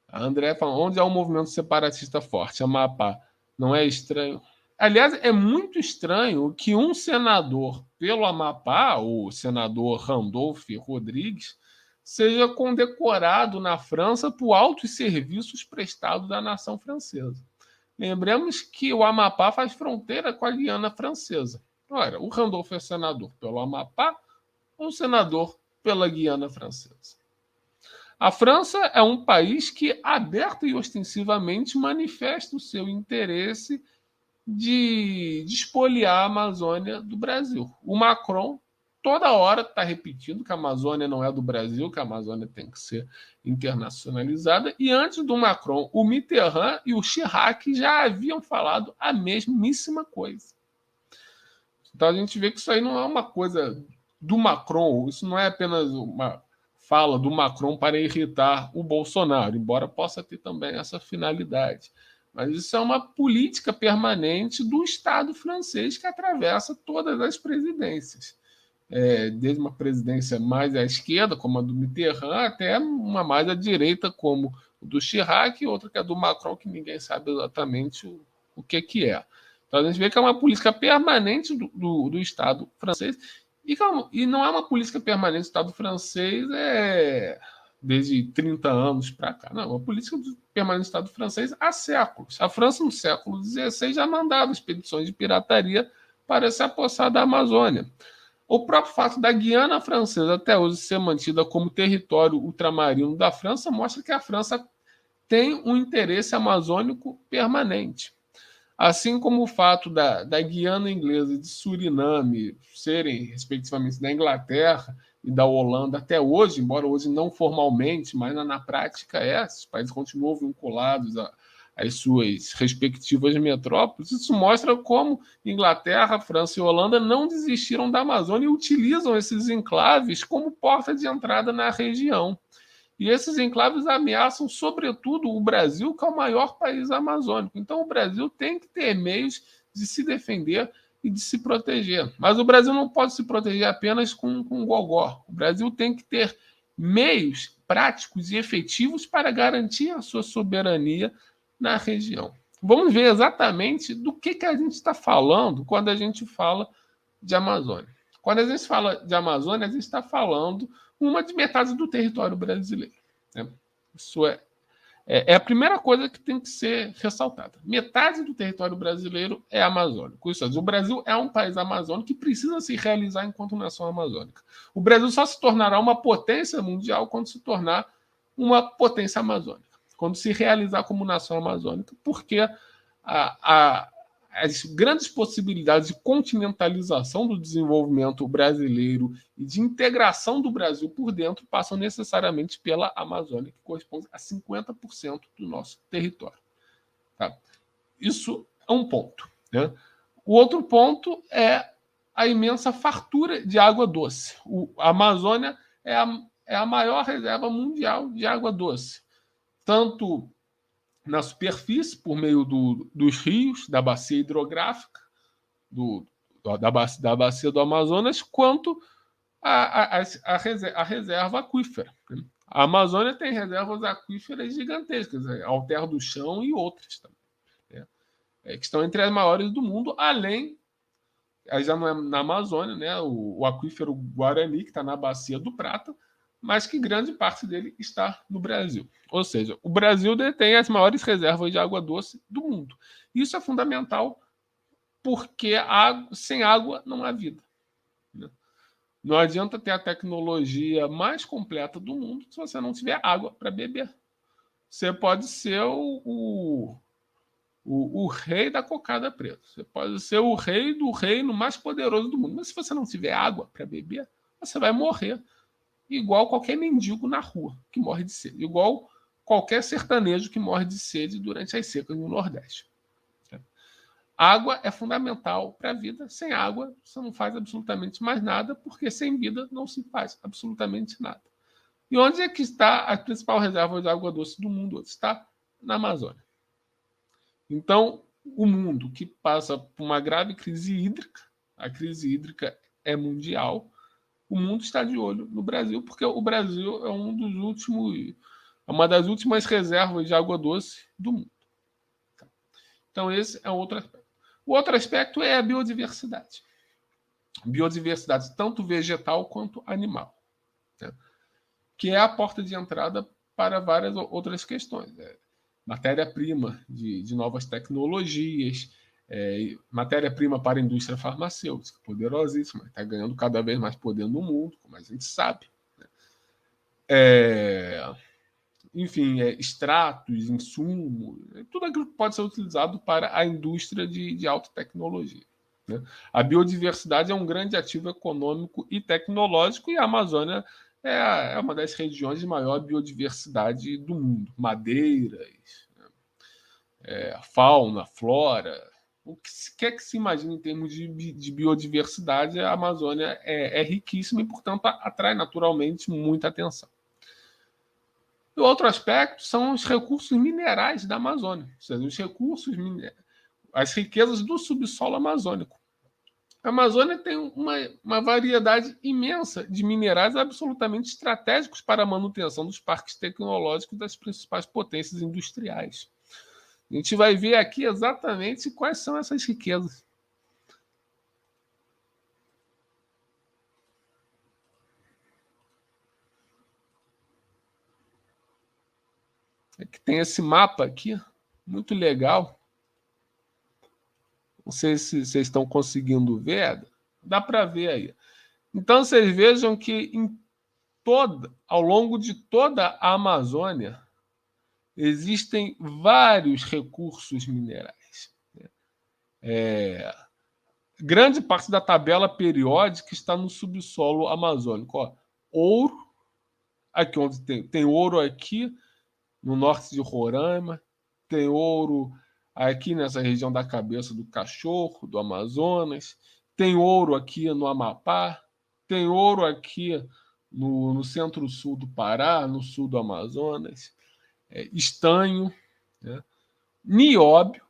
A André fala: onde há um movimento separatista forte? Amapá. Não é estranho? Aliás, é muito estranho que um senador pelo Amapá, o senador Randolph Rodrigues, seja condecorado na França por altos serviços prestados à nação francesa. Lembremos que o Amapá faz fronteira com a Guiana Francesa. Ora, o Randolph é senador pelo Amapá ou senador pela Guiana Francesa? A França é um país que aberta e ostensivamente manifesta o seu interesse de espoliar a Amazônia do Brasil. O Macron toda hora está repetindo que a Amazônia não é do Brasil, que a Amazônia tem que ser internacionalizada. E antes do Macron, o Mitterrand e o Chirac já haviam falado a mesmíssima coisa. Então a gente vê que isso aí não é uma coisa do Macron, isso não é apenas uma fala do Macron para irritar o Bolsonaro, embora possa ter também essa finalidade. Mas isso é uma política permanente do Estado francês que atravessa todas as presidências. Desde uma presidência mais à esquerda, como a do Mitterrand, até uma mais à direita, como o do Chirac, e outra que é do Macron, que ninguém sabe exatamente o que é. Então a gente vê que é uma política permanente do Estado francês, e não é uma política permanente do Estado francês desde 30 anos para cá. Não, é uma política permanente do Estado francês há séculos. A França, no século XVI, já mandava expedições de pirataria para se apossar da Amazônia. O próprio fato da Guiana Francesa até hoje ser mantida como território ultramarino da França mostra que a França tem um interesse amazônico permanente. Assim como o fato da Guiana Inglesa e de Suriname serem, respectivamente, da Inglaterra e da Holanda até hoje, embora hoje não formalmente, mas na prática esses países continuam vinculados às suas respectivas metrópoles. Isso mostra como Inglaterra, França e Holanda não desistiram da Amazônia e utilizam esses enclaves como porta de entrada na região. E esses enclaves ameaçam, sobretudo, o Brasil, que é o maior país amazônico. Então, o Brasil tem que ter meios de se defender e de se proteger. Mas o Brasil não pode se proteger apenas com gogó. O Brasil tem que ter meios práticos e efetivos para garantir a sua soberania na região. Vamos ver exatamente do que a gente está falando quando a gente fala de Amazônia. Quando a gente fala de Amazônia, a gente está falando uma de metade do território brasileiro. Né? Isso é a primeira coisa que tem que ser ressaltada. Metade do território brasileiro é amazônico. Isso é, o Brasil é um país amazônico que precisa se realizar enquanto nação amazônica. O Brasil só se tornará uma potência mundial quando se tornar uma potência amazônica, quando se realizar como nação amazônica, porque as grandes possibilidades de continentalização do desenvolvimento brasileiro e de integração do Brasil por dentro passam necessariamente pela Amazônia, que corresponde a 50% do nosso território. Tá? Isso é um ponto. Né? O outro ponto é a imensa fartura de água doce. A Amazônia é a maior reserva mundial de água doce, tanto na superfície, por meio dos rios, da bacia hidrográfica, da bacia do Amazonas, quanto a reserva aquífera. A Amazônia tem reservas aquíferas gigantescas, Alter do Chão e outras também, que estão entre as maiores do mundo, além, já não é na Amazônia, né, o aquífero Guarani, que está na bacia do Prata, mas que grande parte dele está no Brasil. Ou seja, o Brasil detém as maiores reservas de água doce do mundo. Isso é fundamental porque sem água não há vida. Né? Não adianta ter a tecnologia mais completa do mundo se você não tiver água para beber. Você pode ser o rei da cocada preta. Você pode ser o rei do reino mais poderoso do mundo. Mas se você não tiver água para beber, você vai morrer. Igual qualquer mendigo na rua que morre de sede, igual qualquer sertanejo que morre de sede durante as secas no Nordeste. Água é fundamental para a vida. Sem água, você não faz absolutamente mais nada, porque sem vida não se faz absolutamente nada. E onde é que está a principal reserva de água doce do mundo? Está na Amazônia. Então, o mundo que passa por uma grave crise hídrica, a crise hídrica é mundial, o mundo está de olho no Brasil, porque o Brasil é uma das últimas reservas de água doce do mundo. Então, esse é outro aspecto. O outro aspecto é a biodiversidade. Biodiversidade tanto vegetal quanto animal, né? Que é a porta de entrada para várias outras questões. Matéria-prima de novas tecnologias, matéria-prima para a indústria farmacêutica, poderosíssima, está ganhando cada vez mais poder no mundo, como a gente sabe. Né? Enfim, extratos, insumos, tudo aquilo que pode ser utilizado para a indústria de alta tecnologia. né? A biodiversidade é um grande ativo econômico e tecnológico, e a Amazônia é uma das regiões de maior biodiversidade do mundo. Madeiras, fauna, flora. O que se quer que se imagine em termos de biodiversidade, a Amazônia é riquíssima e, portanto, atrai naturalmente muita atenção. E outro aspecto são os recursos minerais da Amazônia, ou seja, os recursos as riquezas do subsolo amazônico. A Amazônia tem uma variedade imensa de minerais absolutamente estratégicos para a manutenção dos parques tecnológicos das principais potências industriais. A gente vai ver aqui exatamente quais são essas riquezas. Aqui tem esse mapa aqui, muito legal. Não sei se vocês estão conseguindo ver. Dá para ver aí. Então, vocês vejam que ao longo de toda a Amazônia, existem vários recursos minerais. Grande parte da tabela periódica está no subsolo amazônico. Ó, ouro, aqui onde tem ouro aqui, no norte de Roraima, tem ouro aqui nessa região da cabeça do cachorro, do Amazonas, tem ouro aqui no Amapá, tem ouro aqui no centro-sul do Pará, no sul do Amazonas, estanho, né? Nióbio,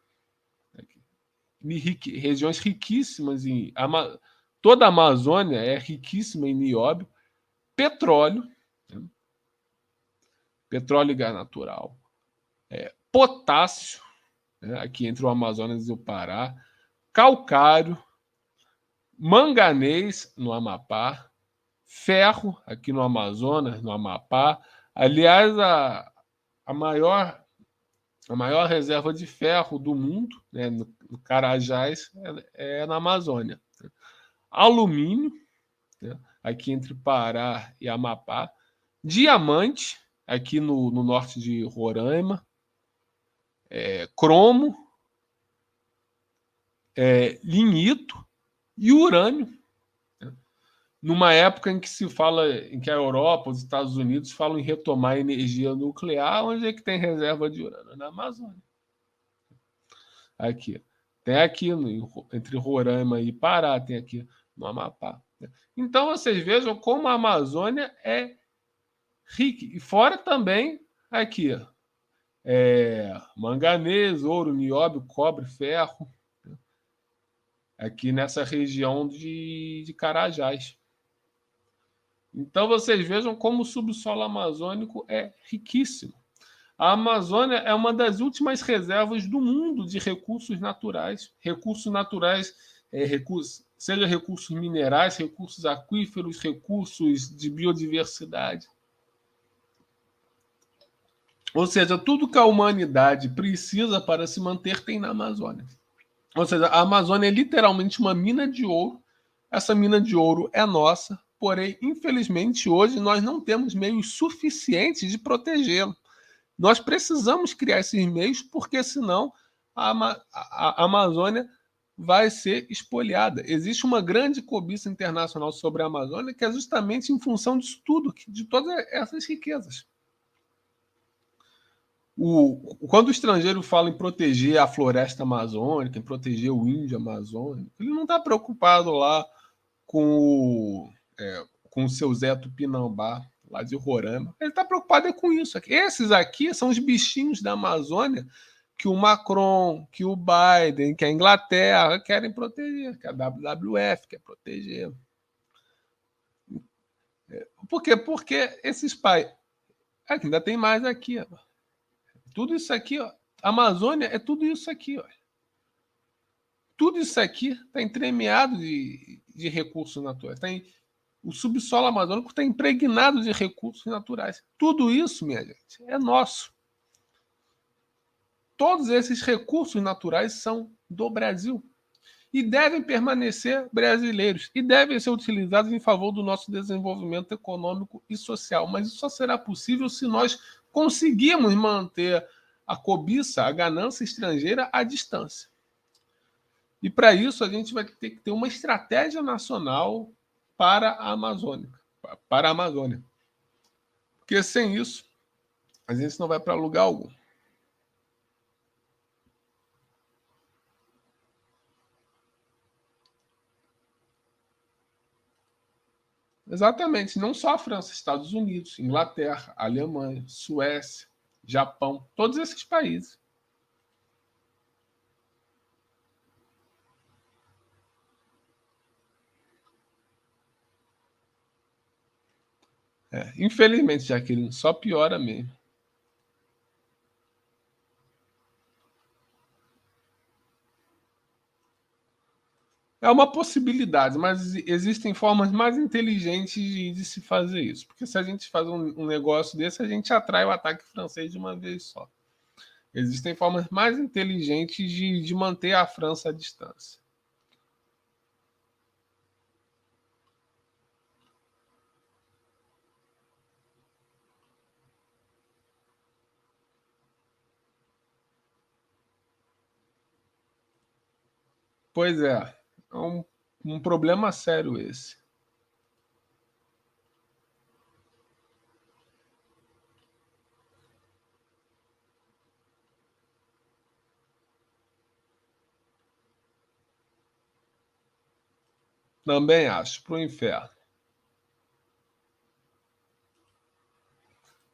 regiões riquíssimas toda a Amazônia é riquíssima em nióbio, petróleo, né? Petróleo e gás natural, potássio, né? Aqui entre o Amazonas e o Pará, calcário, manganês no Amapá, ferro aqui no Amazonas, no Amapá. Aliás, a maior reserva de ferro do mundo, né, no Carajás, é na Amazônia. Alumínio, né, aqui entre Pará e Amapá. Diamante, aqui no norte de Roraima. Cromo, lignito e urânio. Né, numa época em que se fala, em que a Europa, os Estados Unidos falam em retomar a energia nuclear, onde é que tem reserva de urânio? Na Amazônia. Aqui. Tem aqui entre Roraima e Pará, tem aqui no Amapá. Então, vocês vejam como a Amazônia é rica. E fora também aqui, manganês, ouro, nióbio, cobre, ferro. Aqui nessa região de Carajás. Então, vocês vejam como o subsolo amazônico é riquíssimo. A Amazônia é uma das últimas reservas do mundo de recursos naturais. Recursos naturais, seja recursos minerais, recursos aquíferos, recursos de biodiversidade. Ou seja, tudo que a humanidade precisa para se manter tem na Amazônia. Ou seja, a Amazônia é literalmente uma mina de ouro. Essa mina de ouro é nossa, porém, infelizmente, hoje nós não temos meios suficientes de protegê-lo. Nós precisamos criar esses meios, porque senão a Amazônia vai ser espoliada. Existe uma grande cobiça internacional sobre a Amazônia, que é justamente em função disso tudo, de todas essas riquezas. Quando o estrangeiro fala em proteger a floresta amazônica, em proteger o índio amazônico, ele não está preocupado lá com o seu Zé Tupinambá, lá de Roraima. Ele está preocupado com isso aqui. Esses aqui são os bichinhos da Amazônia que o Macron, que o Biden, que a Inglaterra querem proteger, que a WWF quer proteger. Por quê? Porque esses pais... ainda tem mais aqui. Ó. Tudo isso aqui, ó. A Amazônia é tudo isso aqui. Ó. Tudo isso aqui está entremeado de recursos naturais. O subsolo amazônico está impregnado de recursos naturais. Tudo isso, minha gente, é nosso. Todos esses recursos naturais são do Brasil e devem permanecer brasileiros e devem ser utilizados em favor do nosso desenvolvimento econômico e social. Mas isso só será possível se nós conseguirmos manter a cobiça, a ganância estrangeira à distância. E para isso a gente vai ter que ter uma estratégia nacional para a Amazônia, para a Amazônia. Porque sem isso, a gente não vai para lugar algum. Exatamente, não só a França, Estados Unidos, Inglaterra, Alemanha, Suécia, Japão, todos esses países. Infelizmente, Jaqueline, só piora mesmo. É uma possibilidade, mas existem formas mais inteligentes de se fazer isso. Porque se a gente faz um negócio desse, a gente atrai o ataque francês de uma vez só. Existem formas mais inteligentes de manter a França à distância. Pois é um problema sério esse. Também acho, para o inferno.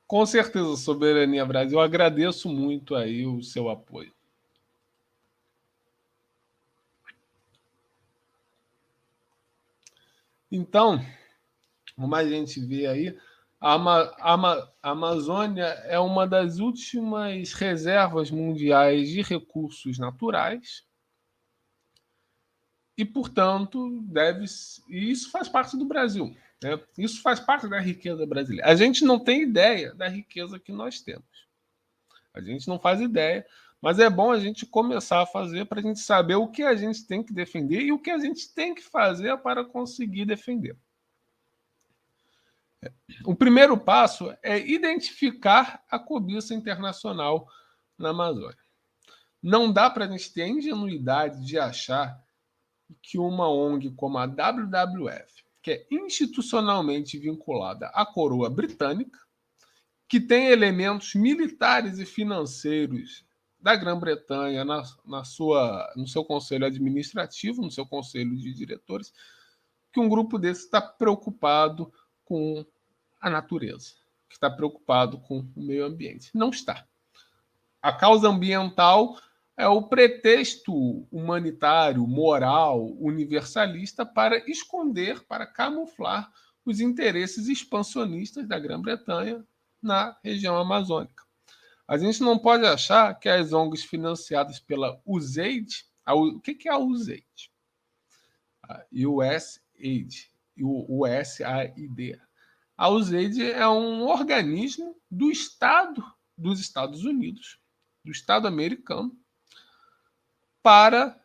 Com certeza, Soberania Brasil, eu agradeço muito aí o seu apoio. Então, como a gente vê aí, a Amazônia é uma das últimas reservas mundiais de recursos naturais e, portanto, e isso faz parte do Brasil. Né? Isso faz parte da riqueza brasileira. A gente não tem ideia da riqueza que nós temos. A gente não faz ideia, mas é bom a gente começar a fazer para a gente saber o que a gente tem que defender e o que a gente tem que fazer para conseguir defender. O primeiro passo é identificar a cobiça internacional na Amazônia. Não dá para a gente ter a ingenuidade de achar que uma ONG como a WWF, que é institucionalmente vinculada à coroa britânica, que tem elementos militares e financeiros da Grã-Bretanha no seu conselho administrativo, no seu conselho de diretores, que um grupo desse está preocupado com a natureza, que está preocupado com o meio ambiente. Não está. A causa ambiental é o pretexto humanitário, moral, universalista para esconder, para camuflar os interesses expansionistas da Grã-Bretanha na região amazônica. A gente não pode achar que as ONGs financiadas pela USAID, o que é a USAID? A USAID, USAID. A USAID é um organismo do Estado dos Estados Unidos, do Estado americano, para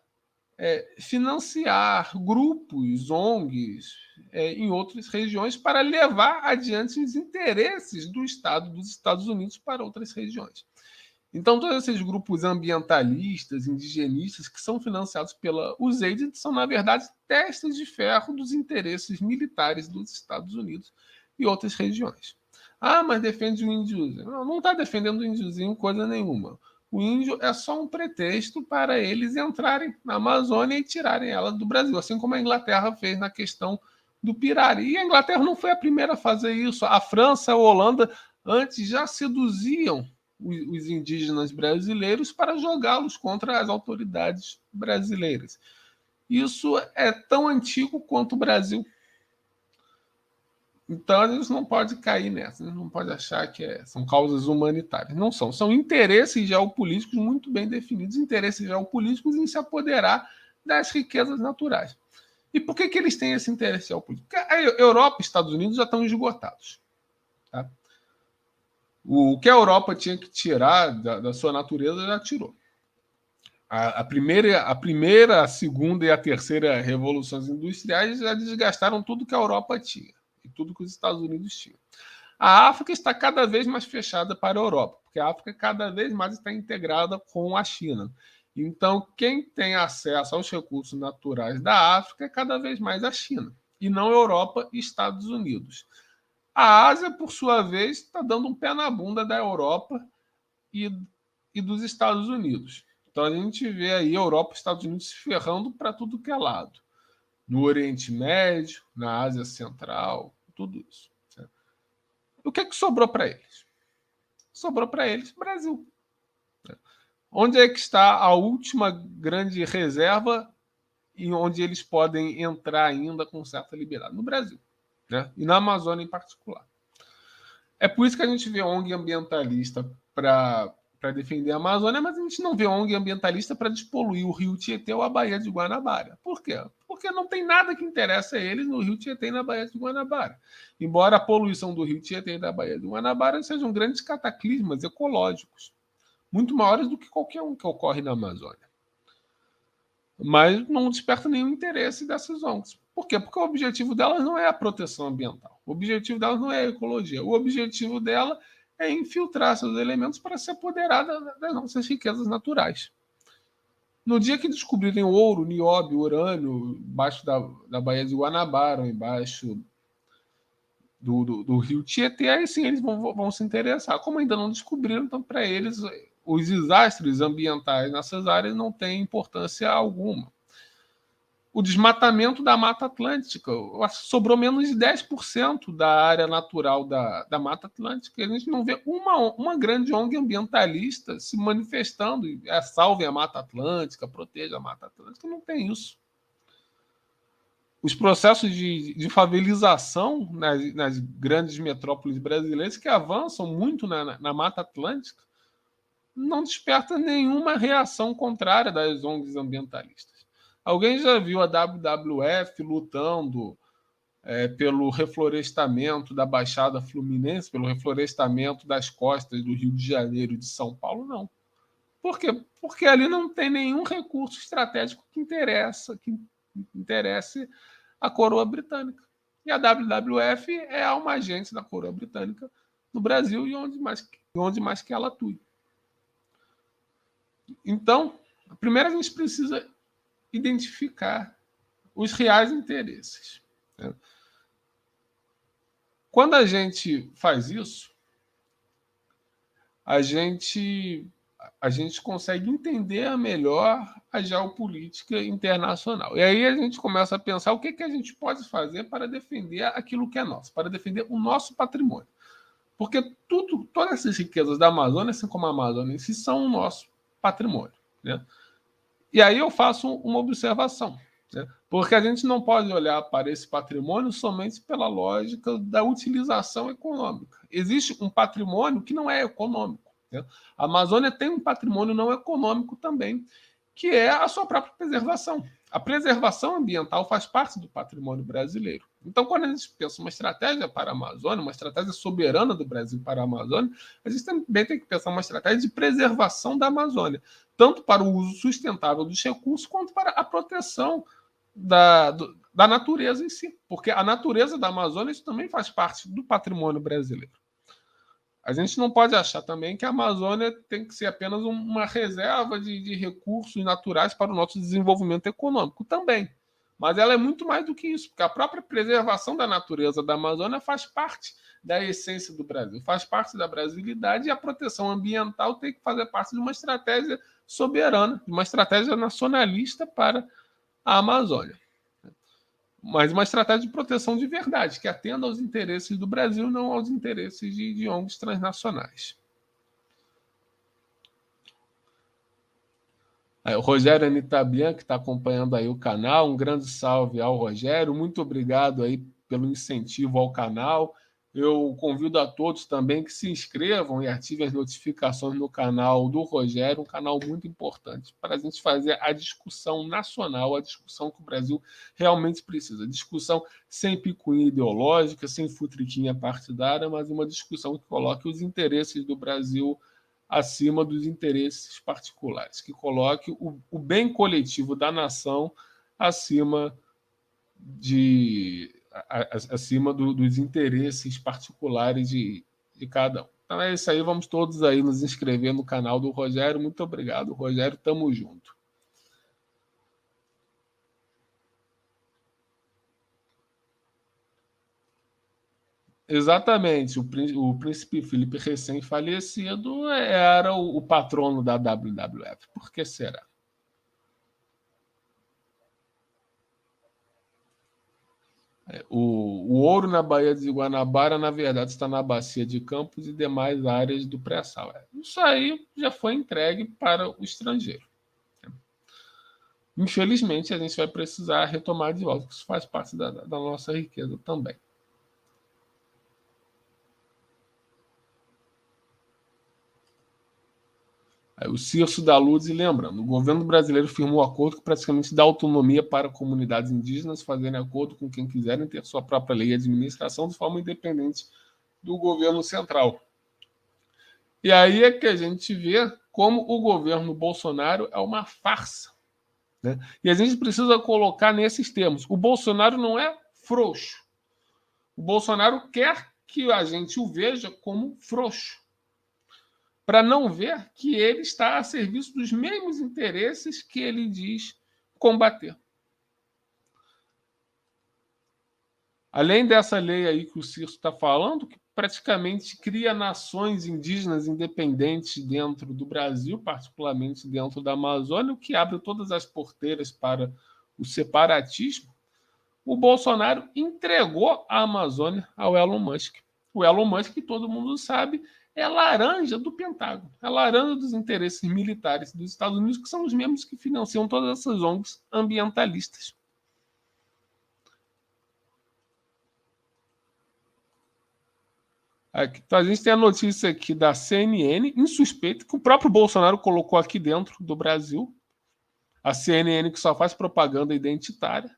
financiar grupos, ONGs, em outras regiões para levar adiante os interesses do Estado dos Estados Unidos para outras regiões. Então, todos esses grupos ambientalistas, indigenistas, que são financiados pela USAID, são, na verdade, testas de ferro dos interesses militares dos Estados Unidos e outras regiões. Ah, mas defende o índiozinho. Não está defendendo o índiozinho coisa nenhuma. O índio é só um pretexto para eles entrarem na Amazônia e tirarem ela do Brasil, assim como a Inglaterra fez na questão do Pirari. E a Inglaterra não foi a primeira a fazer isso. A França, a Holanda, antes já seduziam os indígenas brasileiros para jogá-los contra as autoridades brasileiras. Isso é tão antigo quanto o Brasil. Então a gente não pode cair nessa, a gente não pode achar que são causas humanitárias. Não são, são interesses geopolíticos muito bem definidos, interesses geopolíticos em se apoderar das riquezas naturais. E por que eles têm esse interesse geopolítico? Porque a Europa e Estados Unidos já estão esgotados. Tá? O que a Europa tinha que tirar da sua natureza já tirou. A primeira, a segunda e a terceira revoluções industriais já desgastaram tudo que a Europa tinha e tudo que os Estados Unidos tinham. A África está cada vez mais fechada para a Europa, porque a África cada vez mais está integrada com a China. Então, quem tem acesso aos recursos naturais da África é cada vez mais a China, e não a Europa e Estados Unidos. A Ásia, por sua vez, está dando um pé na bunda da Europa e, e dos Estados Unidos. Então, a gente vê aí a Europa e Estados Unidos se ferrando para tudo que é lado. No Oriente Médio, na Ásia Central, tudo isso. Certo? O que é que sobrou para eles? Sobrou para eles Brasil. Onde é que está a última grande reserva e onde eles podem entrar ainda com certa liberdade? No Brasil, né? E na Amazônia em particular. É por isso que a gente vê ONG ambientalista para defender a Amazônia, mas a gente não vê ONG ambientalista para despoluir o Rio Tietê ou a Baía de Guanabara. Por quê? Porque não tem nada que interessa a eles no Rio Tietê e na Baía de Guanabara. Embora a poluição do Rio Tietê e da Baía de Guanabara sejam grandes cataclismas ecológicos, muito maiores do que qualquer um que ocorre na Amazônia. Mas não desperta nenhum interesse dessas ONGs. Por quê? Porque o objetivo delas não é a proteção ambiental. O objetivo delas não é a ecologia. O objetivo dela é infiltrar seus elementos para se apoderar das nossas riquezas naturais. No dia que descobrirem ouro, nióbio, urânio, embaixo da Baía de Guanabara, embaixo do Rio Tietê, aí sim eles vão se interessar. Como ainda não descobriram, então para eles os desastres ambientais nessas áreas não têm importância alguma. O desmatamento da Mata Atlântica, sobrou menos de 10% da área natural da Mata Atlântica. A gente não vê uma grande ONG ambientalista se manifestando, salve a Mata Atlântica, proteja a Mata Atlântica, não tem isso. Os processos de favelização nas grandes metrópoles brasileiras que avançam muito na Mata Atlântica não desperta nenhuma reação contrária das ONGs ambientalistas. Alguém já viu a WWF lutando pelo reflorestamento da Baixada Fluminense, pelo reflorestamento das costas do Rio de Janeiro e de São Paulo? Não. Por quê? Porque ali não tem nenhum recurso estratégico que interesse a coroa britânica. E a WWF é uma agência da coroa britânica no Brasil e onde mais que ela atue. Então, primeiro a gente precisa identificar os reais interesses. Né? Quando a gente faz isso, a gente consegue entender melhor a geopolítica internacional. E aí a gente começa a pensar o que a gente pode fazer para defender aquilo que é nosso, para defender o nosso patrimônio. Porque todas essas riquezas da Amazônia, assim como a Amazônia em si, são o nosso patrimônio. Né? E aí eu faço uma observação, né? Porque a gente não pode olhar para esse patrimônio somente pela lógica da utilização econômica. Existe um patrimônio que não é econômico. Né? A Amazônia tem um patrimônio não econômico também, que é a sua própria preservação. A preservação ambiental faz parte do patrimônio brasileiro. Então, quando a gente pensa uma estratégia para a Amazônia, uma estratégia soberana do Brasil para a Amazônia, a gente também tem que pensar uma estratégia de preservação da Amazônia, tanto para o uso sustentável dos recursos, quanto para a proteção da natureza em si. Porque a natureza da Amazônia isso também faz parte do patrimônio brasileiro. A gente não pode achar também que a Amazônia tem que ser apenas uma reserva de recursos naturais para o nosso desenvolvimento econômico também. Mas ela é muito mais do que isso, porque a própria preservação da natureza da Amazônia faz parte da essência do Brasil, faz parte da brasilidade, e a proteção ambiental tem que fazer parte de uma estratégia soberana, de uma estratégia nacionalista para a Amazônia. Mas uma estratégia de proteção de verdade, que atenda aos interesses do Brasil, não aos interesses de ONGs transnacionais. Aí, o Rogério Anitabian, que está acompanhando aí o canal, um grande salve ao Rogério, muito obrigado aí pelo incentivo ao canal. Eu convido a todos também que se inscrevam e ativem as notificações no canal do Rogério, um canal muito importante para a gente fazer a discussão nacional, a discussão que o Brasil realmente precisa. Discussão sem picuinha ideológica, sem futriquinha partidária, mas uma discussão que coloque os interesses do Brasil acima dos interesses particulares, que coloque o bem coletivo da nação acima dos interesses particulares de cada um. Então é isso aí, vamos todos aí nos inscrever no canal do Rogério. Muito obrigado, Rogério, tamo junto. Exatamente, o príncipe Felipe recém-falecido era o patrono da WWF. Por que será? O ouro na Baía de Guanabara, na verdade, está na Bacia de Campos e demais áreas do pré-sal. Isso aí já foi entregue para o estrangeiro. Infelizmente, a gente vai precisar retomar de volta, isso faz parte da nossa riqueza também. Aí, o Cirso da Luz, e lembrando, o governo brasileiro firmou um acordo que praticamente dá autonomia para comunidades indígenas fazerem acordo com quem quiserem ter sua própria lei e administração de forma independente do governo central. E aí é que a gente vê como o governo Bolsonaro é uma farsa. Né? E a gente precisa colocar nesses termos. O Bolsonaro não é frouxo. O Bolsonaro quer que a gente o veja como frouxo, para não ver que ele está a serviço dos mesmos interesses que ele diz combater. Além dessa lei aí que o Cirso está falando, que praticamente cria nações indígenas independentes dentro do Brasil, particularmente dentro da Amazônia, o que abre todas as porteiras para o separatismo, o Bolsonaro entregou a Amazônia ao Elon Musk. O Elon Musk, todo mundo sabe, é laranja do Pentágono, é laranja dos interesses militares dos Estados Unidos, que são os mesmos que financiam todas essas ONGs ambientalistas. Aqui, então a gente tem a notícia aqui da CNN, insuspeita, que o próprio Bolsonaro colocou aqui dentro do Brasil. A CNN que só faz propaganda identitária.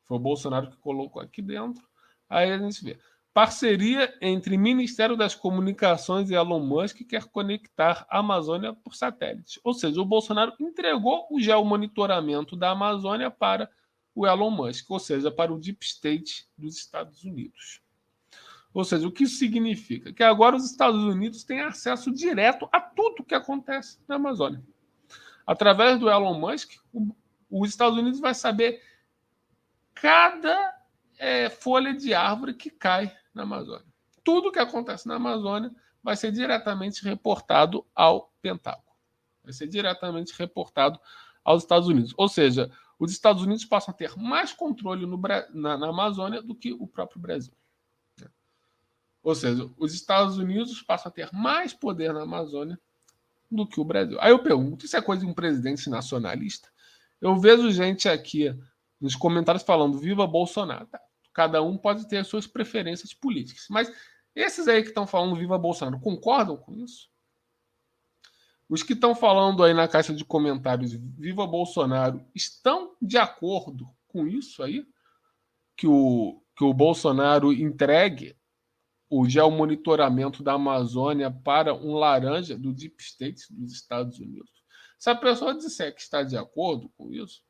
Foi o Bolsonaro que colocou aqui dentro. Aí a gente vê. Parceria entre Ministério das Comunicações e Elon Musk quer conectar a Amazônia por satélite. Ou seja, o Bolsonaro entregou o geomonitoramento da Amazônia para o Elon Musk, ou seja, para o Deep State dos Estados Unidos. Ou seja, o que isso significa? Que agora os Estados Unidos têm acesso direto a tudo que acontece na Amazônia. Através do Elon Musk, os Estados Unidos vai saber cada folha de árvore que cai na Amazônia. Tudo que acontece na Amazônia vai ser diretamente reportado ao Pentágono. Vai ser diretamente reportado aos Estados Unidos. Ou seja, os Estados Unidos passam a ter mais controle na Amazônia do que o próprio Brasil. Ou seja, os Estados Unidos passam a ter mais poder na Amazônia do que o Brasil. Aí eu pergunto, isso é coisa de um presidente nacionalista? Eu vejo gente aqui nos comentários falando viva Bolsonaro. Tá, cada um pode ter as suas preferências políticas. Mas esses aí que estão falando viva Bolsonaro, concordam com isso? Os que estão falando aí na caixa de comentários viva Bolsonaro estão de acordo com isso aí? Que o Bolsonaro entregue o geomonitoramento da Amazônia para um laranja do Deep State dos Estados Unidos. Se a pessoa disser que está de acordo com isso,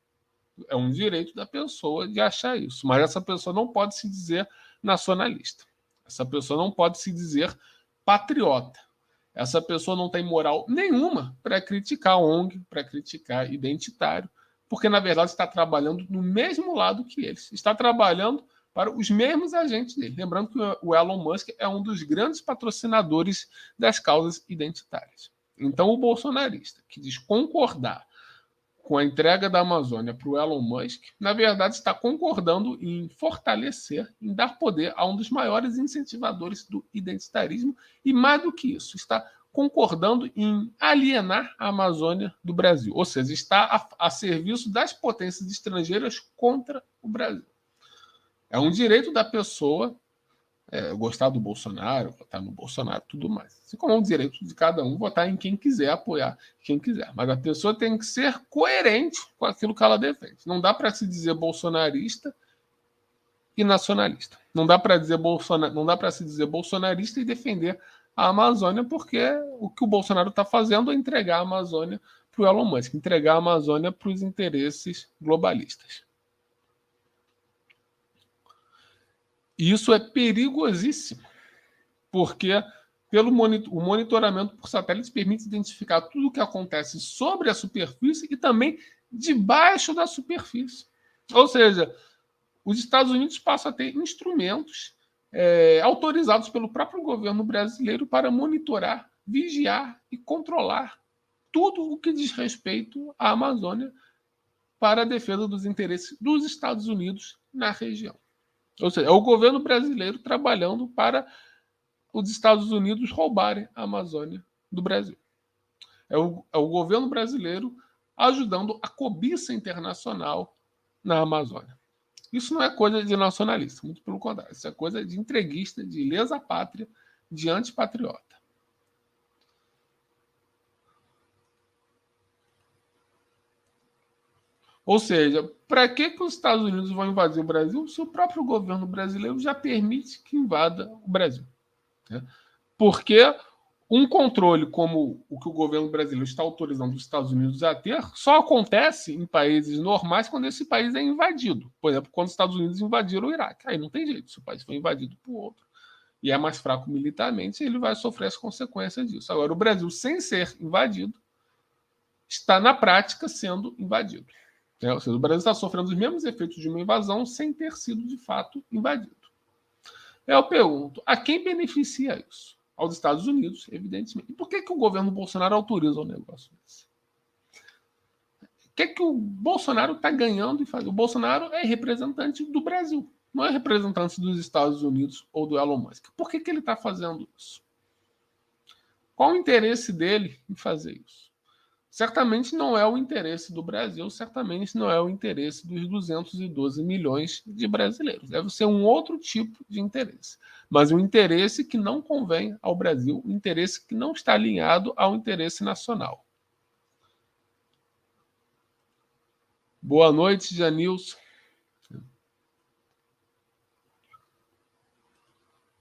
é um direito da pessoa de achar isso. Mas essa pessoa não pode se dizer nacionalista. Essa pessoa não pode se dizer patriota. Essa pessoa não tem moral nenhuma para criticar ONG, para criticar identitário, porque, na verdade, está trabalhando no mesmo lado que eles. Está trabalhando para os mesmos agentes dele. Lembrando que o Elon Musk é um dos grandes patrocinadores das causas identitárias. Então, o bolsonarista que diz concordar com a entrega da Amazônia para o Elon Musk, na verdade está concordando em fortalecer, em dar poder a um dos maiores incentivadores do identitarismo e, mais do que isso, está concordando em alienar a Amazônia do Brasil. Ou seja, está a serviço das potências estrangeiras contra o Brasil. É um direito da pessoa gostar do Bolsonaro, votar no Bolsonaro, tudo mais. Assim como é um direito de cada um votar em quem quiser, apoiar quem quiser. Mas a pessoa tem que ser coerente com aquilo que ela defende. Não dá para se dizer bolsonarista e nacionalista. Não dá para se dizer bolsonarista e defender a Amazônia, porque o que o Bolsonaro está fazendo é entregar a Amazônia para o Elon Musk, entregar a Amazônia para os interesses globalistas. E isso é perigosíssimo, porque o monitoramento por satélites permite identificar tudo o que acontece sobre a superfície e também debaixo da superfície. Ou seja, os Estados Unidos passam a ter instrumentos autorizados pelo próprio governo brasileiro para monitorar, vigiar e controlar tudo o que diz respeito à Amazônia para a defesa dos interesses dos Estados Unidos na região. Ou seja, é o governo brasileiro trabalhando para os Estados Unidos roubarem a Amazônia do Brasil. É o governo brasileiro ajudando a cobiça internacional na Amazônia. Isso não é coisa de nacionalista, muito pelo contrário. Isso é coisa de entreguista, de lesa-pátria, de antipatriota. Ou seja, para que os Estados Unidos vão invadir o Brasil se o próprio governo brasileiro já permite que invada o Brasil? Né? Porque um controle como o que o governo brasileiro está autorizando os Estados Unidos a ter só acontece em países normais quando esse país é invadido. Por exemplo, quando os Estados Unidos invadiram o Iraque. Aí não tem jeito, se o país foi invadido por outro e é mais fraco militarmente, ele vai sofrer as consequências disso. Agora, o Brasil, sem ser invadido, está na prática sendo invadido. Ou seja, o Brasil está sofrendo os mesmos efeitos de uma invasão sem ter sido de fato invadido. Eu pergunto, a quem beneficia isso? Aos Estados Unidos, evidentemente. E por que o governo Bolsonaro autoriza um negócio desse? O que o Bolsonaro está ganhando e fazendo? O Bolsonaro é representante do Brasil, não é representante dos Estados Unidos ou do Elon Musk. Por que ele está fazendo isso? Qual o interesse dele em fazer isso? Certamente não é o interesse do Brasil, certamente não é o interesse dos 212 milhões de brasileiros. Deve ser um outro tipo de interesse. Mas um interesse que não convém ao Brasil, um interesse que não está alinhado ao interesse nacional. Boa noite, Janilson.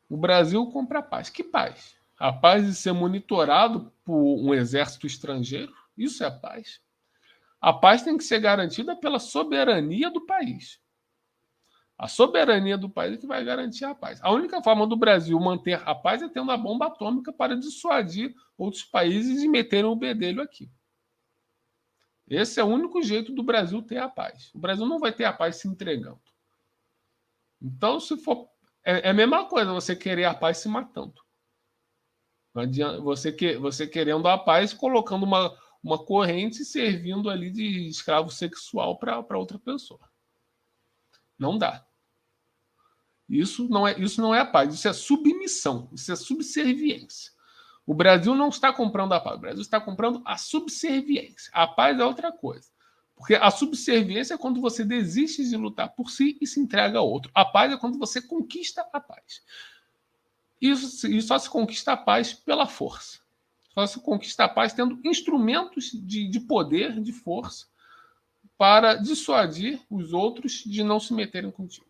O Brasil compra paz. Que paz? A paz de ser monitorado por um exército estrangeiro? Isso é paz. A paz tem que ser garantida pela soberania do país. A soberania do país é que vai garantir a paz. A única forma do Brasil manter a paz é tendo a bomba atômica para dissuadir outros países de meterem o bedelho aqui. Esse é o único jeito do Brasil ter a paz. O Brasil não vai ter a paz se entregando. Então, se for. É a mesma coisa você querer a paz se matando. Não adianta você querendo a paz colocando uma corrente servindo ali de escravo sexual para outra pessoa. Não dá. Isso não é a paz, isso é submissão, isso é subserviência. O Brasil não está comprando a paz, o Brasil está comprando a subserviência. A paz é outra coisa. Porque a subserviência é quando você desiste de lutar por si e se entrega a outro. A paz é quando você conquista a paz. E só se conquista a paz pela força. Só se conquista a paz tendo instrumentos de poder, de força, para dissuadir os outros de não se meterem contigo.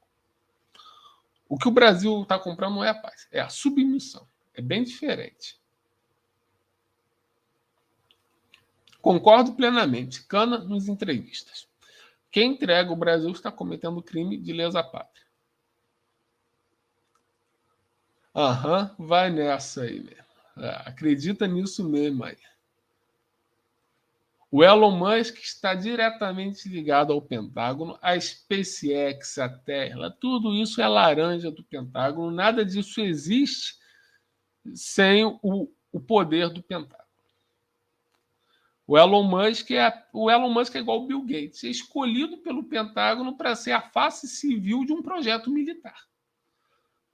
O que o Brasil está comprando não é a paz, é a submissão. É bem diferente. Concordo plenamente. Cana nos entrevistas. Quem entrega o Brasil está cometendo crime de lesa pátria. Aham, vai nessa aí mesmo. Acredita nisso mesmo aí. O Elon Musk está diretamente ligado ao Pentágono, a SpaceX, a Tesla, tudo isso é laranja do Pentágono, nada disso existe sem o poder do Pentágono. O Elon Musk é igual o Bill Gates, é escolhido pelo Pentágono para ser a face civil de um projeto militar.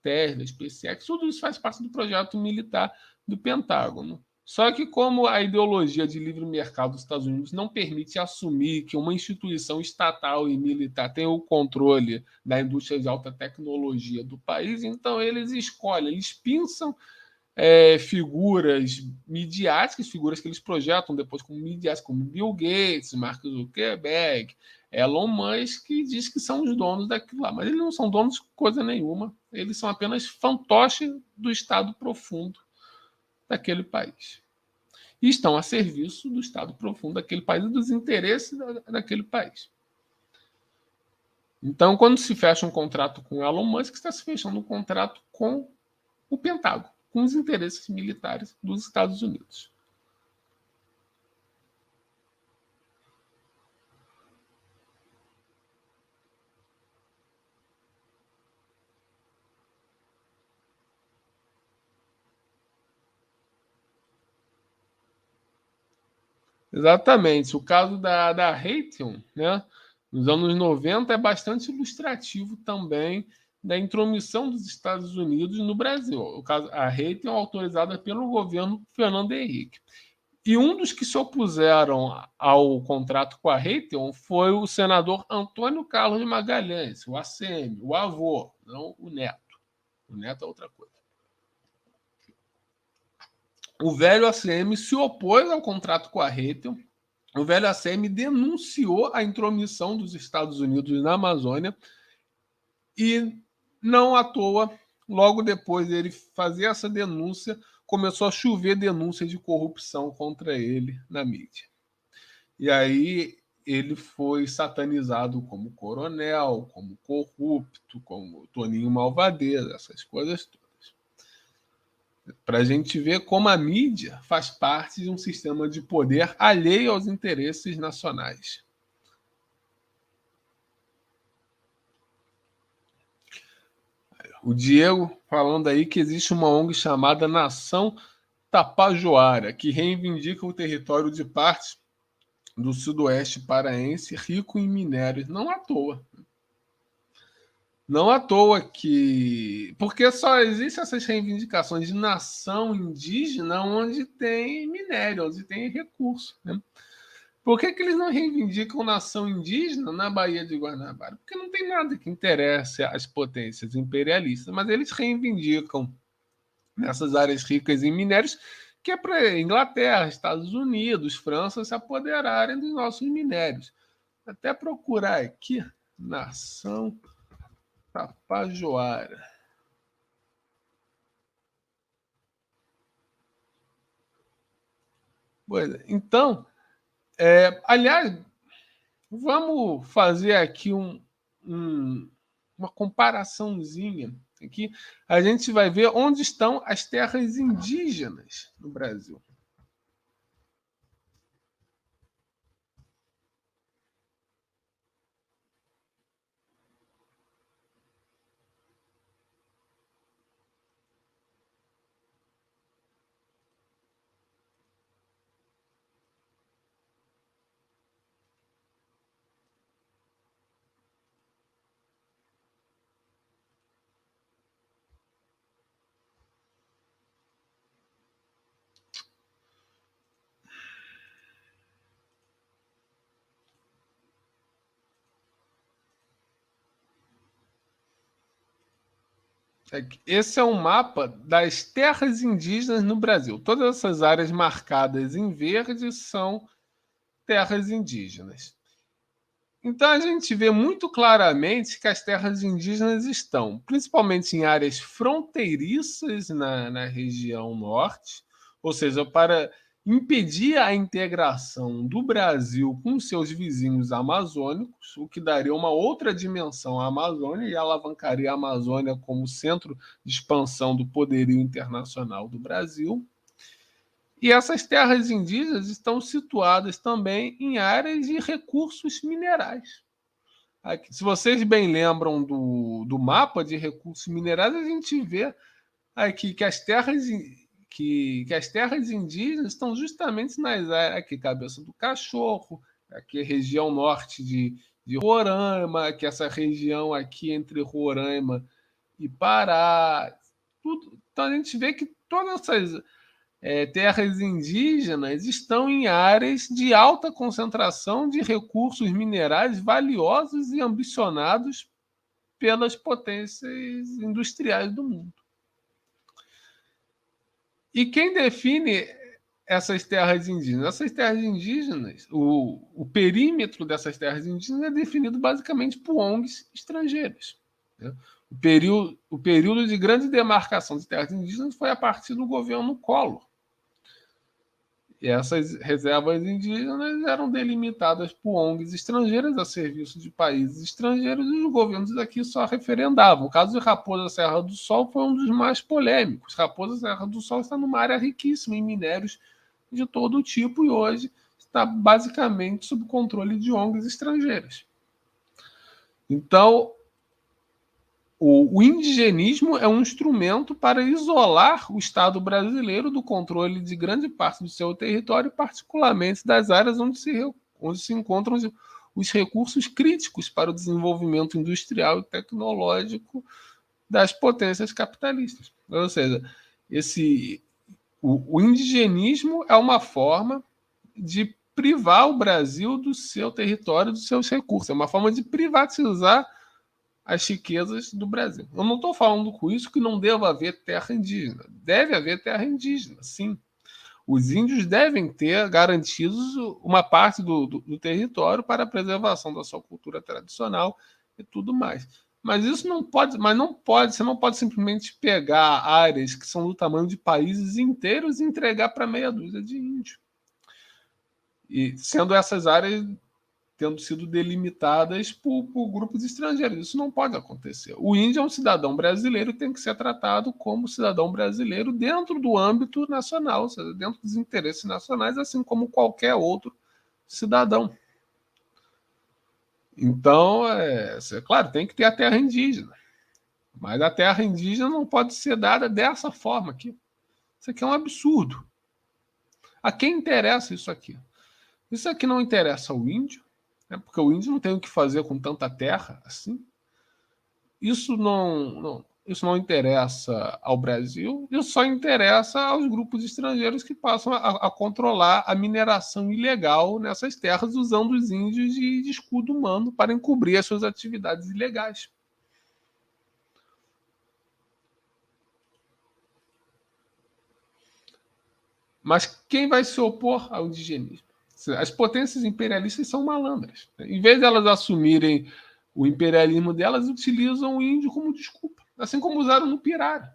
Tesla, SpaceX, tudo isso faz parte do projeto militar do Pentágono. Só que como a ideologia de livre mercado dos Estados Unidos não permite assumir que uma instituição estatal e militar tem o controle da indústria de alta tecnologia do país, então eles escolhem, eles pinçam figuras midiáticas, figuras que eles projetam depois como midiáticas, como Bill Gates, Mark Zuckerberg, Elon Musk, que diz que são os donos daquilo lá. Mas eles não são donos de coisa nenhuma, eles são apenas fantoches do Estado profundo daquele país. E estão a serviço do Estado profundo daquele país e dos interesses daquele país. Então, quando se fecha um contrato com o Elon Musk, está se fechando um contrato com o Pentágono. com os interesses militares dos Estados Unidos. Exatamente. O caso da Raytheon, né, nos anos 90, é bastante ilustrativo também da intromissão dos Estados Unidos no Brasil. O caso, a Raytheon é autorizada pelo governo Fernando Henrique. E um dos que se opuseram ao contrato com a Raytheon foi o senador Antônio Carlos de Magalhães, o ACM, o avô, não o neto. O neto é outra coisa. O velho ACM se opôs ao contrato com a Raytheon. O velho ACM denunciou a intromissão dos Estados Unidos na Amazônia e, não à toa, logo depois dele fazer essa denúncia, começou a chover denúncias de corrupção contra ele na mídia. E aí ele foi satanizado como coronel, como corrupto, como Toninho Malvadeza, essas coisas todas. Para a gente ver como a mídia faz parte de um sistema de poder alheio aos interesses nacionais. O Diego falando aí que existe uma ONG chamada Nação Tapajoara, que reivindica o território de parte do sudoeste paraense rico em minérios. Não à toa. Não à toa que... Porque só existem essas reivindicações de nação indígena onde tem minério, onde tem recurso. Né? Por que eles não reivindicam nação indígena na Baía de Guanabara? Porque não tem nada que interesse às potências imperialistas, mas eles reivindicam nessas áreas ricas em minérios que é para Inglaterra, Estados Unidos, França se apoderarem dos nossos minérios. Até procurar aqui, nação Tapajoara. Então, aliás, vamos fazer aqui uma comparaçãozinha. Aqui a gente vai ver onde estão as terras indígenas no Brasil. Esse é um mapa das terras indígenas no Brasil. Todas essas áreas marcadas em verde são terras indígenas. Então a gente vê muito claramente que as terras indígenas estão principalmente em áreas fronteiriças na região norte, ou seja, para impedir a integração do Brasil com seus vizinhos amazônicos, o que daria uma outra dimensão à Amazônia e alavancaria a Amazônia como centro de expansão do poderio internacional do Brasil. E essas terras indígenas estão situadas também em áreas de recursos minerais. Aqui, se vocês bem lembram do mapa de recursos minerais, a gente vê aqui que as terras indígenas estão justamente nas áreas aqui, Cabeça do Cachorro, aqui a região norte de Roraima, aqui essa região aqui entre Roraima e Pará. Tudo. Então a gente vê que todas essas terras indígenas estão em áreas de alta concentração de recursos minerais valiosos e ambicionados pelas potências industriais do mundo. E quem define essas terras indígenas? Essas terras indígenas, o perímetro dessas terras indígenas é definido basicamente por ONGs estrangeiras. Né? O período de grande demarcação de terras indígenas foi a partir do governo Collor. E essas reservas indígenas eram delimitadas por ONGs estrangeiras a serviço de países estrangeiros e os governos daqui só referendavam. O caso de Raposa Serra do Sol foi um dos mais polêmicos. Raposa Serra do Sol está numa área riquíssima em minérios de todo tipo e hoje está basicamente sob controle de ONGs estrangeiras. Então, o indigenismo é um instrumento para isolar o Estado brasileiro do controle de grande parte do seu território, particularmente das áreas onde se encontram os recursos críticos para o desenvolvimento industrial e tecnológico das potências capitalistas. Ou seja, o indigenismo é uma forma de privar o Brasil do seu território, dos seus recursos. É uma forma de privatizar as riquezas do Brasil. Eu não estou falando com isso que não deva haver terra indígena. Deve haver terra indígena, sim. Os índios devem ter garantidos uma parte do território para a preservação da sua cultura tradicional e tudo mais. Mas isso não pode, você não pode simplesmente pegar áreas que são do tamanho de países inteiros e entregar para meia dúzia de índios. E sendo essas áreas tendo sido delimitadas por grupos estrangeiros. Isso não pode acontecer. O índio é um cidadão brasileiro e tem que ser tratado como cidadão brasileiro dentro do âmbito nacional, ou seja, dentro dos interesses nacionais, assim como qualquer outro cidadão. Então, claro, tem que ter a terra indígena. Mas a terra indígena não pode ser dada dessa forma aqui. Isso aqui é um absurdo. A quem interessa isso aqui? Isso aqui não interessa ao índio, porque o índio não tem o que fazer com tanta terra assim. Isso não interessa ao Brasil, isso só interessa aos grupos estrangeiros que passam a controlar a mineração ilegal nessas terras, usando os índios de escudo humano para encobrir as suas atividades ilegais. Mas quem vai se opor ao indigenismo? As potências imperialistas são malandras. Em vez de elas assumirem o imperialismo delas, utilizam o índio como desculpa, assim como usaram no Pirara.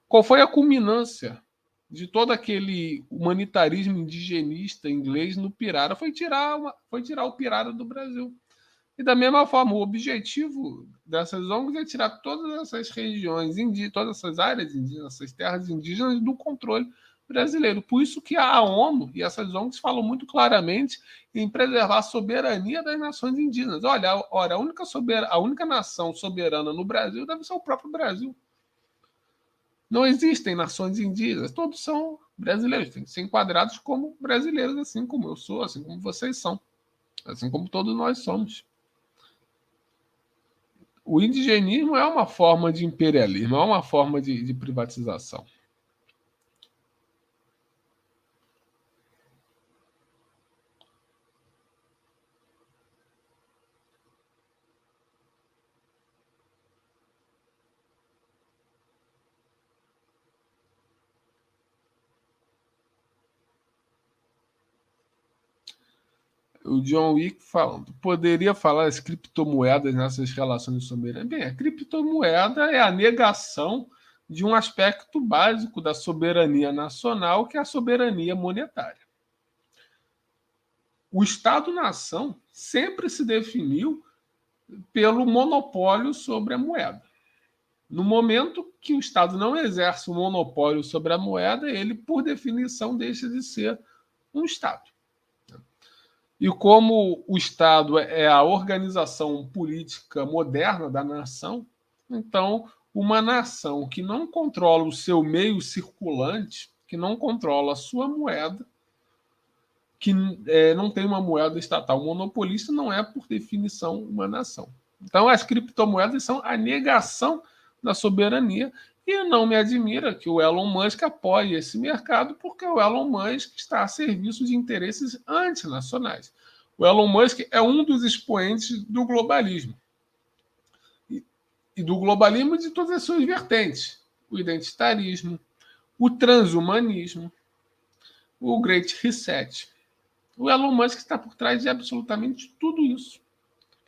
Qual foi a culminância de todo aquele humanitarismo indigenista inglês no Pirara? Foi tirar o Pirara do Brasil. E da mesma forma, o objetivo dessas ONGs é tirar todas essas regiões indígenas, todas essas áreas indígenas, essas terras indígenas do controle brasileiro. Por isso que a ONU e essas ONGs falam muito claramente em preservar a soberania das nações indígenas. Olha, a única nação soberana no Brasil deve ser o próprio Brasil. Não existem nações indígenas, todos são brasileiros, têm que ser enquadrados como brasileiros, assim como eu sou, assim como vocês são, assim como todos nós somos. O indigenismo é uma forma de imperialismo, é uma forma de privatização. O John Wick falando, poderia falar as criptomoedas nessas relações de soberania? Bem, a criptomoeda é a negação de um aspecto básico da soberania nacional, que é a soberania monetária. O Estado-nação sempre se definiu pelo monopólio sobre a moeda. No momento que o Estado não exerce o monopólio sobre a moeda, ele, por definição, deixa de ser um Estado. E como o Estado é a organização política moderna da nação, então uma nação que não controla o seu meio circulante, que não controla a sua moeda, que não tem uma moeda estatal monopolista, não é, por definição, uma nação. Então, as criptomoedas são a negação da soberania, e não me admira que o Elon Musk apoie esse mercado, porque o Elon Musk está a serviço de interesses antinacionais. O Elon Musk é um dos expoentes do globalismo. E do globalismo de todas as suas vertentes. O identitarismo, o transhumanismo, o Great Reset. O Elon Musk está por trás de absolutamente tudo isso.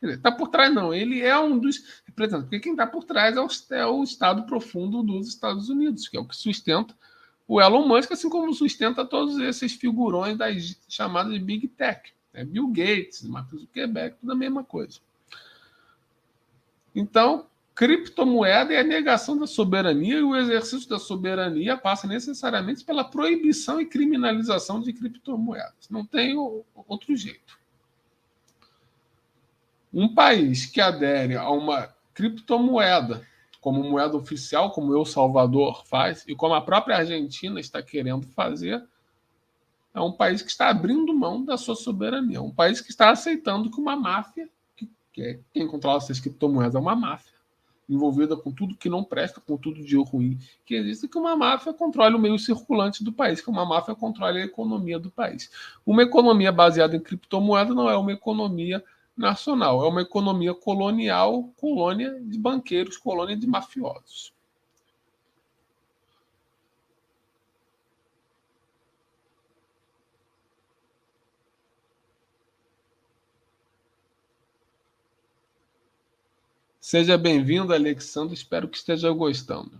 Quer dizer, está por trás não, ele é um dos representantes, porque quem está por trás é o Estado profundo dos Estados Unidos, que é o que sustenta o Elon Musk, assim como sustenta todos esses figurões das chamadas Big Tech. Né? Bill Gates, Mark Zuckerberg, tudo a mesma coisa. Então, criptomoeda é a negação da soberania e o exercício da soberania passa necessariamente pela proibição e criminalização de criptomoedas. Não tem outro jeito. Um país que adere a uma criptomoeda como moeda oficial, como El Salvador faz, e como a própria Argentina está querendo fazer, é um país que está abrindo mão da sua soberania. É um país que está aceitando que uma máfia, que é quem controla essas criptomoedas, é uma máfia, envolvida com tudo que não presta, com tudo de ruim que existe, que uma máfia controle o meio circulante do país, que uma máfia controle a economia do país. Uma economia baseada em criptomoeda não é uma economia nacional, é uma economia colonial, colônia de banqueiros, colônia de mafiosos. Seja bem-vindo, Alexandre. Espero que esteja gostando.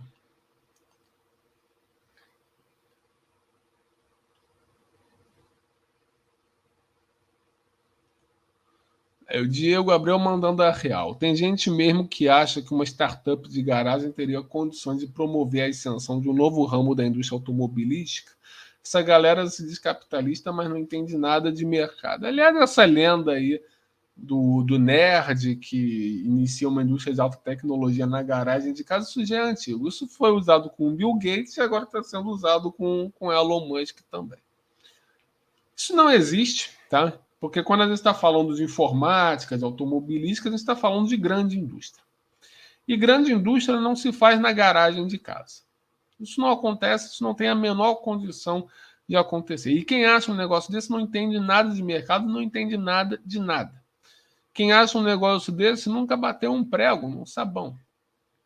O Diego Abreu mandando a real. Tem gente mesmo que acha que uma startup de garagem teria condições de promover a ascensão de um novo ramo da indústria automobilística. Essa galera se diz capitalista, mas não entende nada de mercado. Aliás, essa lenda aí do nerd que inicia uma indústria de alta tecnologia na garagem de casa, isso já é antigo. Isso foi usado com Bill Gates e agora está sendo usado com Elon Musk também. Isso não existe, tá? Porque quando a gente está falando de informática, de automobilística, a gente está falando de grande indústria. E grande indústria não se faz na garagem de casa. Isso não acontece, isso não tem a menor condição de acontecer. E quem acha um negócio desse não entende nada de mercado, não entende nada de nada. Quem acha um negócio desse nunca bateu um prego num sabão.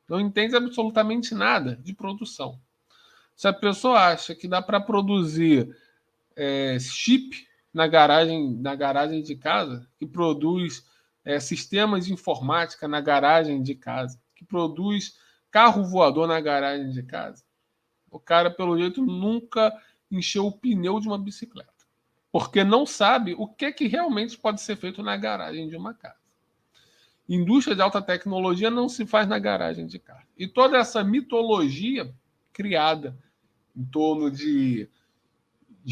Não entende absolutamente nada de produção. Se a pessoa acha que dá para produzir chip na garagem de casa, que produz sistemas de informática na garagem de casa, que produz carro voador na garagem de casa, o cara, pelo jeito, nunca encheu o pneu de uma bicicleta. Porque não sabe o que realmente pode ser feito na garagem de uma casa. Indústria de alta tecnologia não se faz na garagem de casa. E toda essa mitologia criada em torno de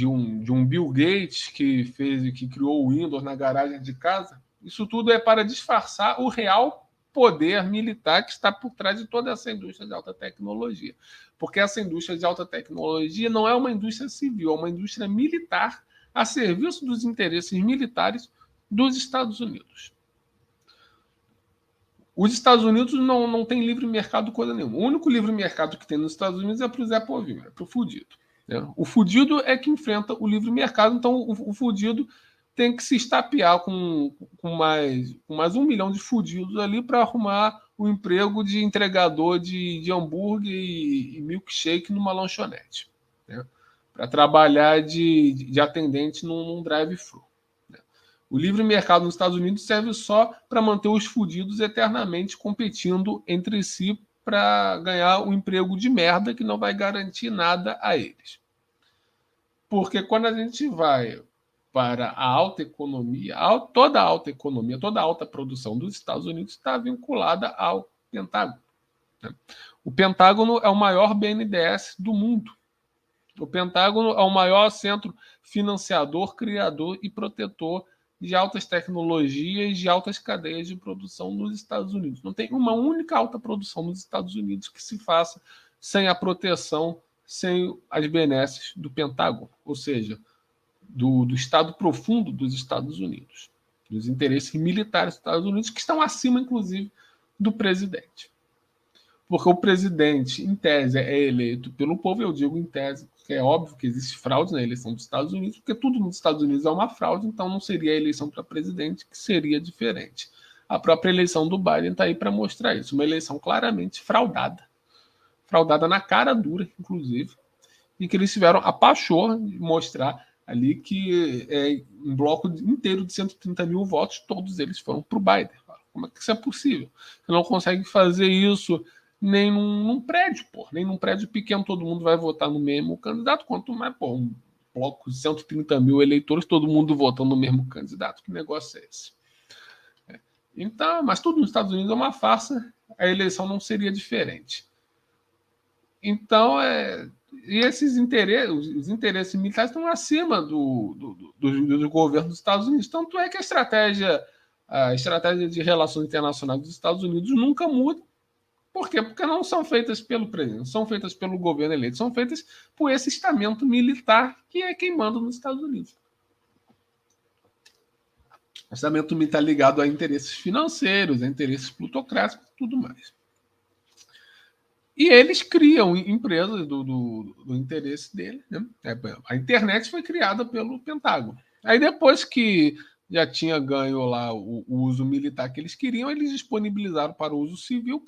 um Bill Gates que criou o Windows na garagem de casa, isso tudo é para disfarçar o real poder militar que está por trás de toda essa indústria de alta tecnologia. Porque essa indústria de alta tecnologia não é uma indústria civil, é uma indústria militar a serviço dos interesses militares dos Estados Unidos. Os Estados Unidos não tem livre mercado coisa nenhuma. O único livre mercado que tem nos Estados Unidos é para o Zé Povinho, é para o fudido. O fudido é que enfrenta o livre mercado, então o fudido tem que se estapear com mais 1 milhão de fudidos ali para arrumar o emprego de entregador de hambúrguer e milkshake numa lanchonete. Né? Para trabalhar de atendente num drive-thru. Né? O livre mercado nos Estados Unidos serve só para manter os fudidos eternamente competindo entre si para ganhar um emprego de merda que não vai garantir nada a eles. Porque quando a gente vai para a alta economia, toda a alta economia, toda a alta produção dos Estados Unidos está vinculada ao Pentágono. Né? O Pentágono é o maior BNDES do mundo. O Pentágono é o maior centro financiador, criador e protetor de altas tecnologias, de altas cadeias de produção nos Estados Unidos. Não tem uma única alta produção nos Estados Unidos que se faça sem a proteção, sem as benesses do Pentágono, ou seja, do Estado profundo dos Estados Unidos, dos interesses militares dos Estados Unidos, que estão acima, inclusive, do presidente. Porque o presidente, em tese, é eleito pelo povo, eu digo em tese, porque é óbvio que existe fraude na eleição dos Estados Unidos, porque tudo nos Estados Unidos é uma fraude, então não seria a eleição para presidente que seria diferente. A própria eleição do Biden está aí para mostrar isso, uma eleição claramente fraudada na cara dura, inclusive, e que eles tiveram a pachorra de mostrar ali que um bloco inteiro de 130 mil votos, todos eles foram para o Biden. Como é que isso é possível? Você não consegue fazer isso nem num prédio, pô. Nem num prédio pequeno todo mundo vai votar no mesmo candidato, quanto mais, pô, um bloco de 130 mil eleitores, todo mundo votando no mesmo candidato. Que negócio é esse? Então, mas tudo nos Estados Unidos é uma farsa, a eleição não seria diferente. Então, e esses interesses, os interesses militares estão acima do governo dos Estados Unidos. Tanto é que a estratégia de relações internacionais dos Estados Unidos nunca muda. Por quê? Porque não são feitas pelo presidente, não são feitas pelo governo eleito, são feitas por esse estamento militar que é quem manda nos Estados Unidos. O estamento militar ligado a interesses financeiros, a interesses plutocráticos e tudo mais. E eles criam empresas do interesse dele. Né? A internet foi criada pelo Pentágono. Aí depois que já tinha ganho lá o uso militar que eles queriam, eles disponibilizaram para o uso civil,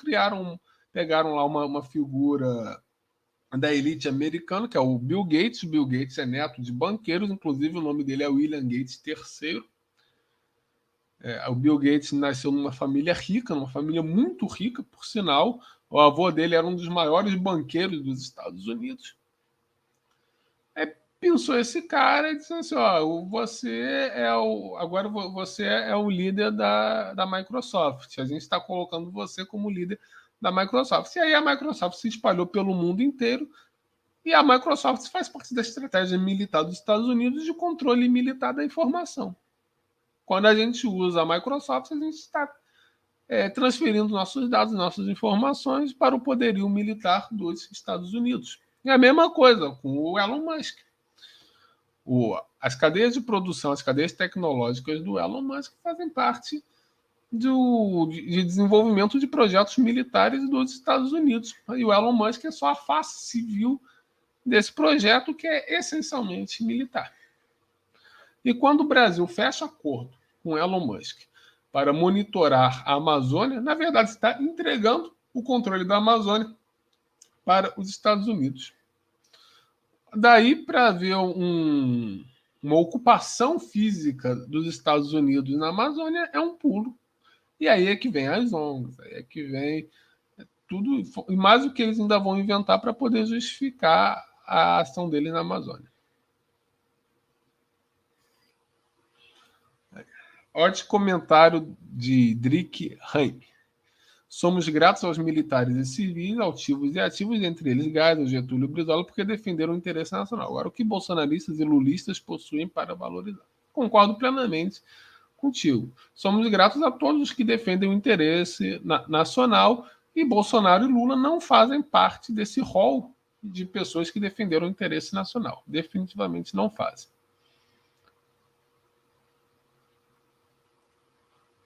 pegaram lá uma figura da elite americana, que é o Bill Gates. O Bill Gates é neto de banqueiros, inclusive o nome dele é William Gates III. O Bill Gates nasceu numa família rica, numa família muito rica, por sinal. O avô dele era um dos maiores banqueiros dos Estados Unidos. Aí pensou esse cara e disse assim: ó, agora você é o líder da Microsoft. A gente está colocando você como líder da Microsoft. E aí a Microsoft se espalhou pelo mundo inteiro. E a Microsoft faz parte da estratégia militar dos Estados Unidos de controle militar da informação. Quando a gente usa a Microsoft, a gente está transferindo nossos dados, nossas informações para o poderio militar dos Estados Unidos. E a mesma coisa com o Elon Musk. As cadeias de produção, as cadeias tecnológicas do Elon Musk fazem parte de desenvolvimento de projetos militares dos Estados Unidos. E o Elon Musk é só a face civil desse projeto, que é essencialmente militar. E quando o Brasil fecha acordo com Elon Musk para monitorar a Amazônia, na verdade está entregando o controle da Amazônia para os Estados Unidos. Daí para ver uma ocupação física dos Estados Unidos na Amazônia é um pulo. E aí é que vem as ONGs, aí é que vem tudo, e mais o que eles ainda vão inventar para poder justificar a ação deles na Amazônia. Ótimo comentário de Drick Heim. Somos gratos aos militares e civis, altivos e ativos, entre eles Geisel, Getúlio e Brizola, porque defenderam o interesse nacional. Agora, o que bolsonaristas e lulistas possuem para valorizar? Concordo plenamente contigo. Somos gratos a todos os que defendem o interesse nacional, e Bolsonaro e Lula não fazem parte desse rol de pessoas que defenderam o interesse nacional. Definitivamente não fazem.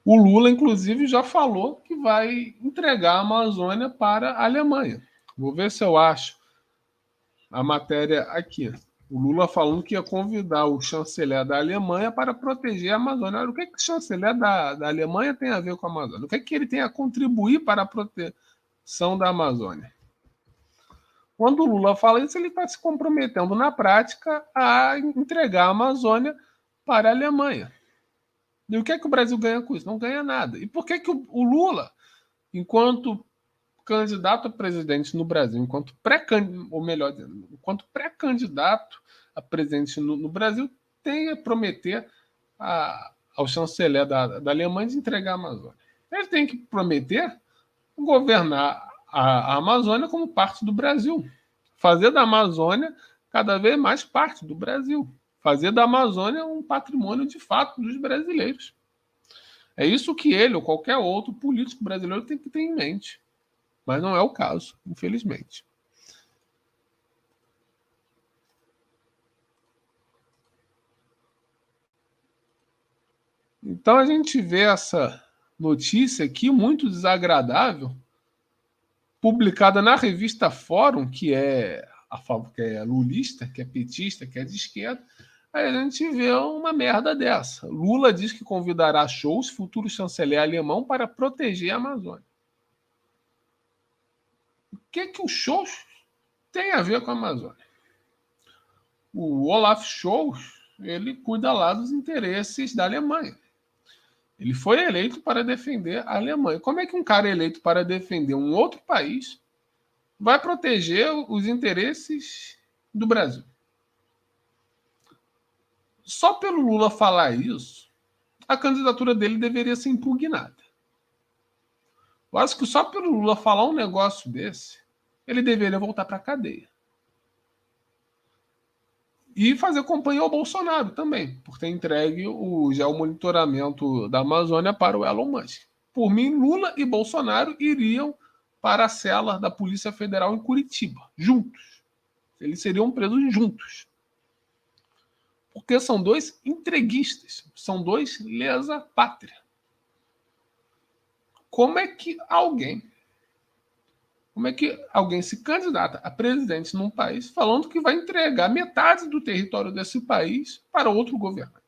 O Lula, inclusive, já falou que vai entregar a Amazônia para a Alemanha. Vou ver se eu acho a matéria aqui. O Lula falando que ia convidar o chanceler da Alemanha para proteger a Amazônia. O que o chanceler da Alemanha tem a ver com a Amazônia? O que ele tem a contribuir para a proteção da Amazônia? Quando o Lula fala isso, ele está se comprometendo na prática a entregar a Amazônia para a Alemanha. E o que o Brasil ganha com isso? Não ganha nada. E por que o Lula, enquanto candidato a presidente no Brasil, enquanto pré-candidato a presidente no Brasil, tem a prometer ao chanceler da Alemanha de entregar a Amazônia? Ele tem que prometer governar a Amazônia como parte do Brasil. Fazer da Amazônia cada vez mais parte do Brasil. Fazer da Amazônia um patrimônio de fato dos brasileiros. É isso que ele ou qualquer outro político brasileiro tem que ter em mente. Mas não é o caso, infelizmente. Então a gente vê essa notícia aqui muito desagradável, publicada na revista Fórum, que é lulista, que é petista, que é de esquerda. Aí a gente vê uma merda dessa. Lula diz que convidará shows futuro chanceler alemão para proteger a Amazônia. O que o show tem a ver com a Amazônia? O Olaf Scholz, ele cuida lá dos interesses da Alemanha. Ele foi eleito para defender a Alemanha. Como é que um cara eleito para defender um outro país vai proteger os interesses do Brasil? Só pelo Lula falar isso, a candidatura dele deveria ser impugnada. Eu acho que só pelo Lula falar um negócio desse, ele deveria voltar para a cadeia. E fazer companhia ao Bolsonaro também, por ter entregue já o monitoramento da Amazônia para o Elon Musk. Por mim, Lula e Bolsonaro iriam para a cela da Polícia Federal em Curitiba, juntos. Eles seriam presos juntos. Porque são dois entreguistas, são dois lesa-pátria. Como é que alguém se candidata a presidente num país falando que vai entregar metade do território desse país para outro governante?